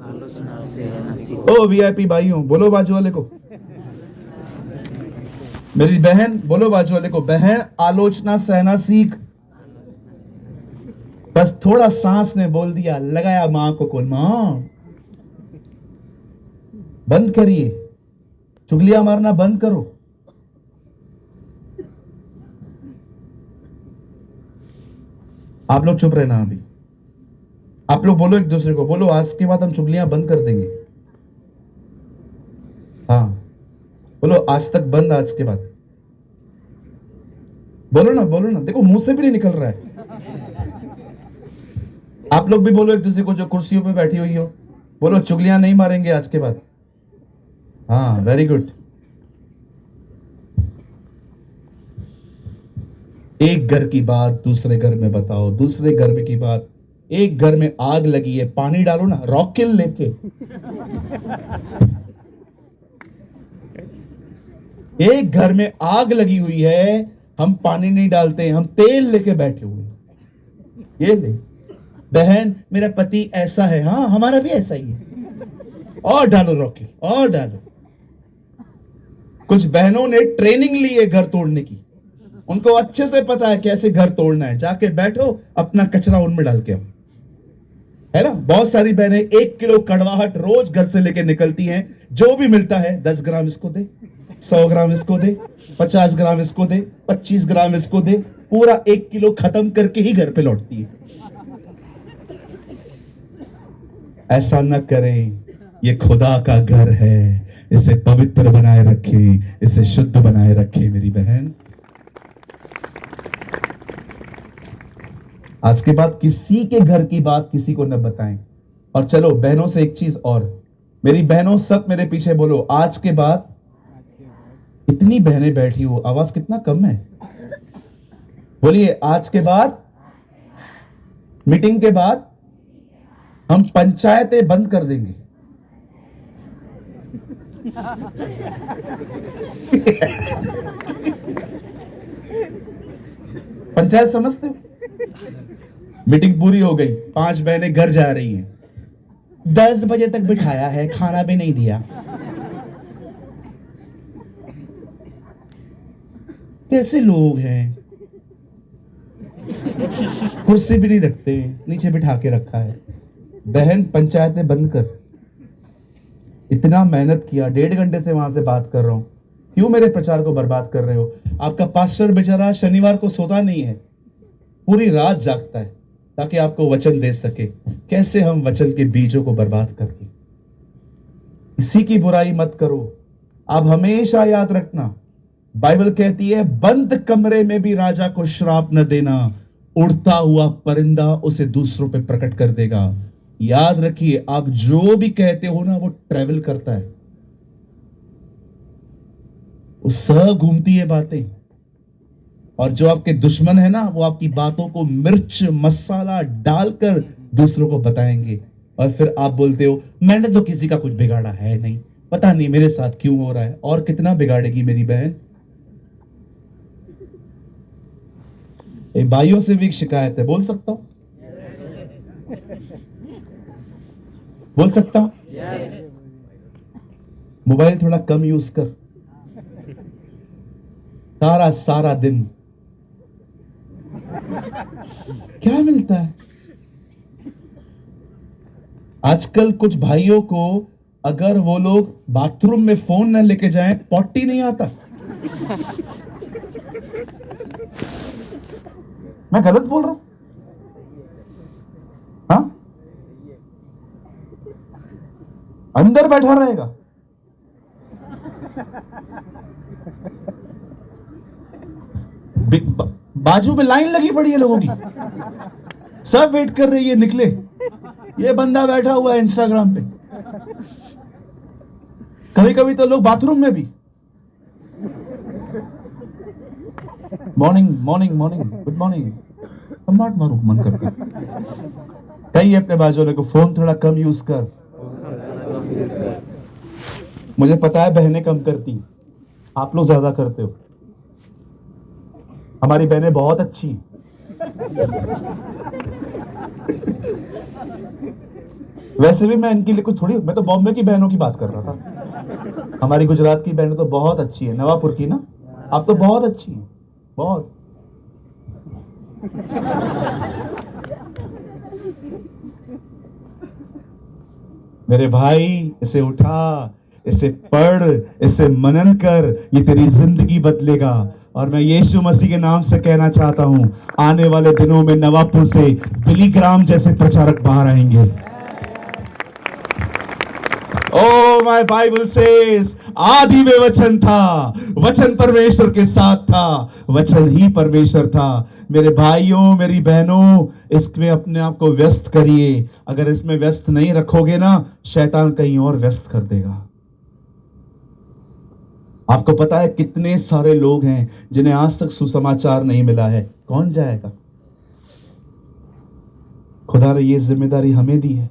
S4: आलोचना सहना सीखो।
S2: ओ वीआईपी भाइयों, बोलो बाजू वाले को। मेरी बहन, बोलो बाजू वाले को, बहन आलोचना सहना सीख। बस थोड़ा सांस ने बोल दिया, लगाया मां को कॉल, मां बंद करिए, चुगलियां मारना बंद करो। आप लोग चुप रहना। अभी आप लोग बोलो एक दूसरे को, बोलो आज के बाद हम चुगलियां बंद कर देंगे। हाँ बोलो, आज तक बंद, आज के बाद। बोलो ना, बोलो ना, देखो मुंह से भी नहीं निकल रहा है। आप लोग भी बोलो एक दूसरे को, जो कुर्सियों पे बैठी हुई हो, बोलो चुगलियां नहीं मारेंगे आज के बाद। हाँ वेरी गुड। एक घर की बात दूसरे घर में बताओ, दूसरे घर की बात। एक घर में आग लगी है, पानी डालो ना रॉकेल लेके। एक घर में आग लगी हुई है, हम पानी नहीं डालते, हम तेल लेके बैठे हुए हैं। ये ले बहन, मेरा पति ऐसा है, हाँ हमारा भी ऐसा ही है, और डालो रॉकेल, और डालो। कुछ बहनों ने ट्रेनिंग ली है घर तोड़ने की, उनको अच्छे से पता है कैसे घर तोड़ना है। जाके बैठो, अपना कचरा उनमें डाल के आओ, है ना। बहुत सारी बहनें 1 किलो कड़वाहट रोज घर से लेके निकलती हैं। जो भी मिलता है 10 ग्राम इसको दे, 100 ग्राम इसको दे, 50 ग्राम इसको दे, 25 ग्राम इसको दे, पूरा 1 किलो खत्म करके ही घर पे लौटती है। ऐसा न करें, ये खुदा का घर है, इसे पवित्र बनाए रखें, इसे शुद्ध बनाए रखें मेरी बहन। आज के बाद किसी के घर की बात किसी को न बताएं। और चलो बहनों से एक चीज और, मेरी बहनों सब मेरे पीछे बोलो, आज के बाद। इतनी बहनें बैठी हो, आवाज कितना कम है, बोलिए आज के बाद, मीटिंग के बाद हम पंचायतें बंद कर देंगे। पंचायत समझते हो? मीटिंग पूरी हो गई, 5 बहनें घर जा रही हैं। 10 बजे तक बिठाया है, खाना भी नहीं दिया। कैसे लोग हैं? कुर्सी भी नहीं रखते, नीचे बिठा के रखा है। बहन पंचायतें बंद कर, इतना मेहनत किया, 1.5 घंटे से वहां से बात कर रहा हूं, क्यों मेरे प्रचार को बर्बाद कर रहे हो? आपका पास्टर बेचारा शनिवार को सोता नहीं है, पूरी रात जागता है ताकि आपको वचन दे सके। कैसे हम वचन के बीजों को बर्बाद कर दें? इसी की बुराई मत करो। आप हमेशा याद रखना, बाइबल कहती है बंद कमरे में भी राजा को श्राप न देना, उड़ता हुआ परिंदा उसे दूसरों पे प्रकट कर देगा। याद रखिए, आप जो भी कहते हो ना, वो ट्रेवल करता है, वो सब घूमती है बातें। और जो आपके दुश्मन है ना, वो आपकी बातों को मिर्च मसाला डालकर दूसरों को बताएंगे। और फिर आप बोलते हो मैंने तो किसी का कुछ बिगाड़ा है नहीं, पता नहीं मेरे साथ क्यों हो रहा है। और कितना बिगाड़ेगी मेरी बहन? भाइयों से भी एक शिकायत है, बोल सकता हूं? बोल सकता हूं? मोबाइल थोड़ा कम यूज कर। सारा दिन क्या मिलता है? आजकल कुछ भाइयों को अगर वो लोग बाथरूम में फोन न लेके जाएं, पॉटी नहीं आता। मैं गलत बोल रहा हूं? हाँ, अंदर बैठा रहेगा। बाजू में लाइन लगी पड़ी है लोगों की, सब वेट कर रही है निकले। ये बंदा बैठा हुआ है इंस्टाग्राम पे। कभी कभी तो लोग बाथरूम में भी morning morning morning good morning, मार मारू मन करके। कहीं अपने बाजू वाले को फोन थोड़ा कम यूज कर। मुझे पता है बहनें कम करती, आप लोग ज्यादा करते हो। हमारी बहनें बहुत अच्छी हैं। वैसे भी मैं इनके लिए कुछ थोड़ी, मैं तो बॉम्बे की बहनों की बात कर रहा था। हमारी गुजरात की बहनें तो बहुत अच्छी है, नवापुर की ना, आप तो बहुत अच्छी हैं, बहुत। मेरे भाई, इसे उठा, इसे पढ़, इसे मनन कर, ये तेरी जिंदगी बदलेगा। और मैं यीशु मसीह के नाम से कहना चाहता हूं, आने वाले दिनों में नवापुर से बिली ग्राम जैसे प्रचारक बाहर आएंगे। ओ माय बाइबल सेज, आदि में वचन था, वचन परमेश्वर के साथ था, वचन ही परमेश्वर था। मेरे भाइयों, मेरी बहनों, इसमें अपने आप को व्यस्त करिए। अगर इसमें व्यस्त नहीं रखोगे ना, शैतान कहीं और व्यस्त कर देगा। आपको पता है कितने सारे लोग हैं जिन्हें आज तक सुसमाचार नहीं मिला है? कौन जाएगा? खुदा ने ये जिम्मेदारी हमें दी है।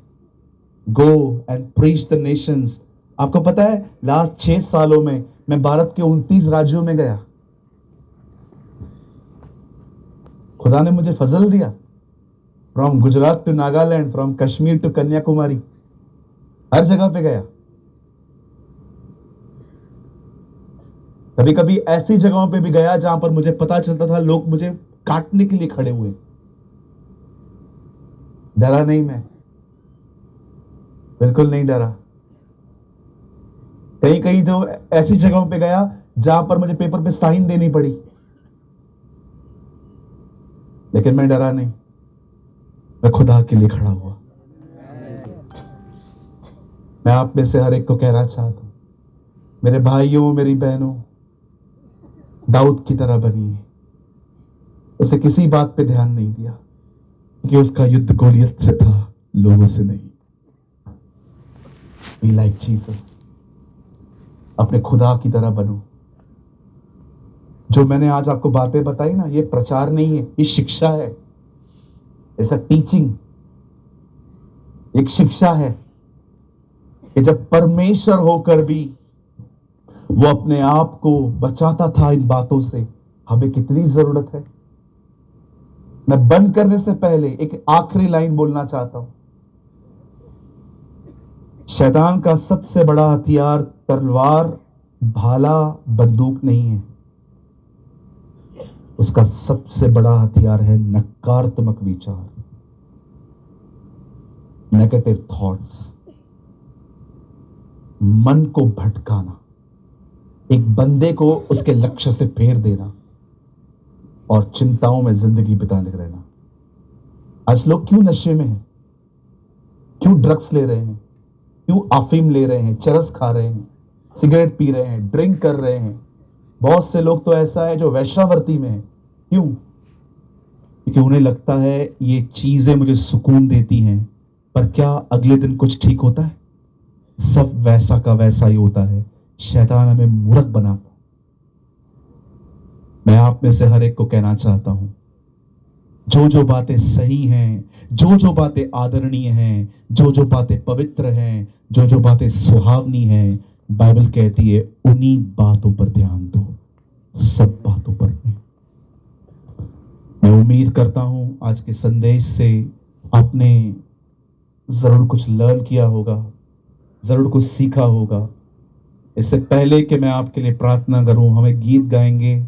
S2: Go and preach the Nations. आपको पता है लास्ट 6 सालों में मैं भारत के 29 राज्यों में गया। खुदा ने मुझे फजल दिया। From Gujarat to Nagaland, from Kashmir to Kanyakumari, हर जगह पे गया। कभी कभी ऐसी जगहों पे भी गया जहां पर मुझे पता चलता था लोग मुझे काटने के लिए खड़े हुए। डरा नहीं, मैं बिल्कुल नहीं डरा। कहीं कहीं तो ऐसी जगहों पे गया जहां पर मुझे पेपर पे साइन देनी पड़ी, लेकिन मैं डरा नहीं। मैं खुदा के लिए खड़ा हुआ। मैं आप में से हर एक को कहना चाहता हूं, मेरे भाइयों, मेरी बहनों, दाऊद की तरह बनिए। उसे किसी बात पे ध्यान नहीं दिया, क्योंकि उसका युद्ध गोलियत से था, लोगों से नहीं। Be like Jesus। अपने खुदा की तरह बनो। जो मैंने आज आपको बातें बताई ना, ये प्रचार नहीं है, ये शिक्षा है। ऐसा टीचिंग एक शिक्षा है कि जब परमेश्वर होकर भी वो अपने आप को बचाता था इन बातों से, हमें कितनी जरूरत है। मैं बंद करने से पहले एक आखिरी लाइन बोलना चाहता हूं। शैतान का सबसे बड़ा हथियार तलवार, भाला, बंदूक नहीं है। उसका सबसे बड़ा हथियार है नकारात्मक विचार, नेगेटिव थॉट्स, मन को भटकाना, एक बंदे को उसके लक्ष्य से फेर देना और चिंताओं में जिंदगी बिताने रहना। आज लोग क्यों नशे में हैं, क्यों ड्रग्स ले रहे हैं, क्यों अफीम ले रहे हैं, चरस खा रहे हैं, सिगरेट पी रहे हैं, ड्रिंक कर रहे हैं। बहुत से लोग तो ऐसा है जो वैश्यावर्ती में है। क्यों? क्योंकि उन्हें लगता है ये चीजें मुझे सुकून देती हैं, पर क्या अगले दिन कुछ ठीक होता है? सब वैसा का वैसा ही होता है। शैतान हमें मूर्ख बनाता। मैं आप में से हर एक को कहना चाहता हूं, जो जो बातें सही हैं, जो जो बातें आदरणीय हैं, जो जो बातें पवित्र हैं, जो जो बातें सुहावनी हैं, बाइबल कहती है उन्हीं बातों पर ध्यान दो, सब बातों पर नहीं। मैं उम्मीद करता हूं आज के संदेश से आपने जरूर कुछ लर्न किया होगा, जरूर कुछ सीखा होगा। इससे पहले कि मैं आपके लिए प्रार्थना करूं, हमें गीत गाएंगे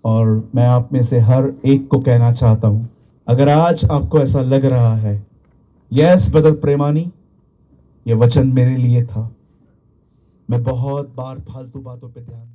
S2: और मैं आप में से हर एक को कहना चाहता हूं, अगर आज आपको ऐसा लग रहा है यस ब्रदर प्रेमानी, ये वचन मेरे लिए था, मैं बहुत बार फालतू बातों पे ध्यान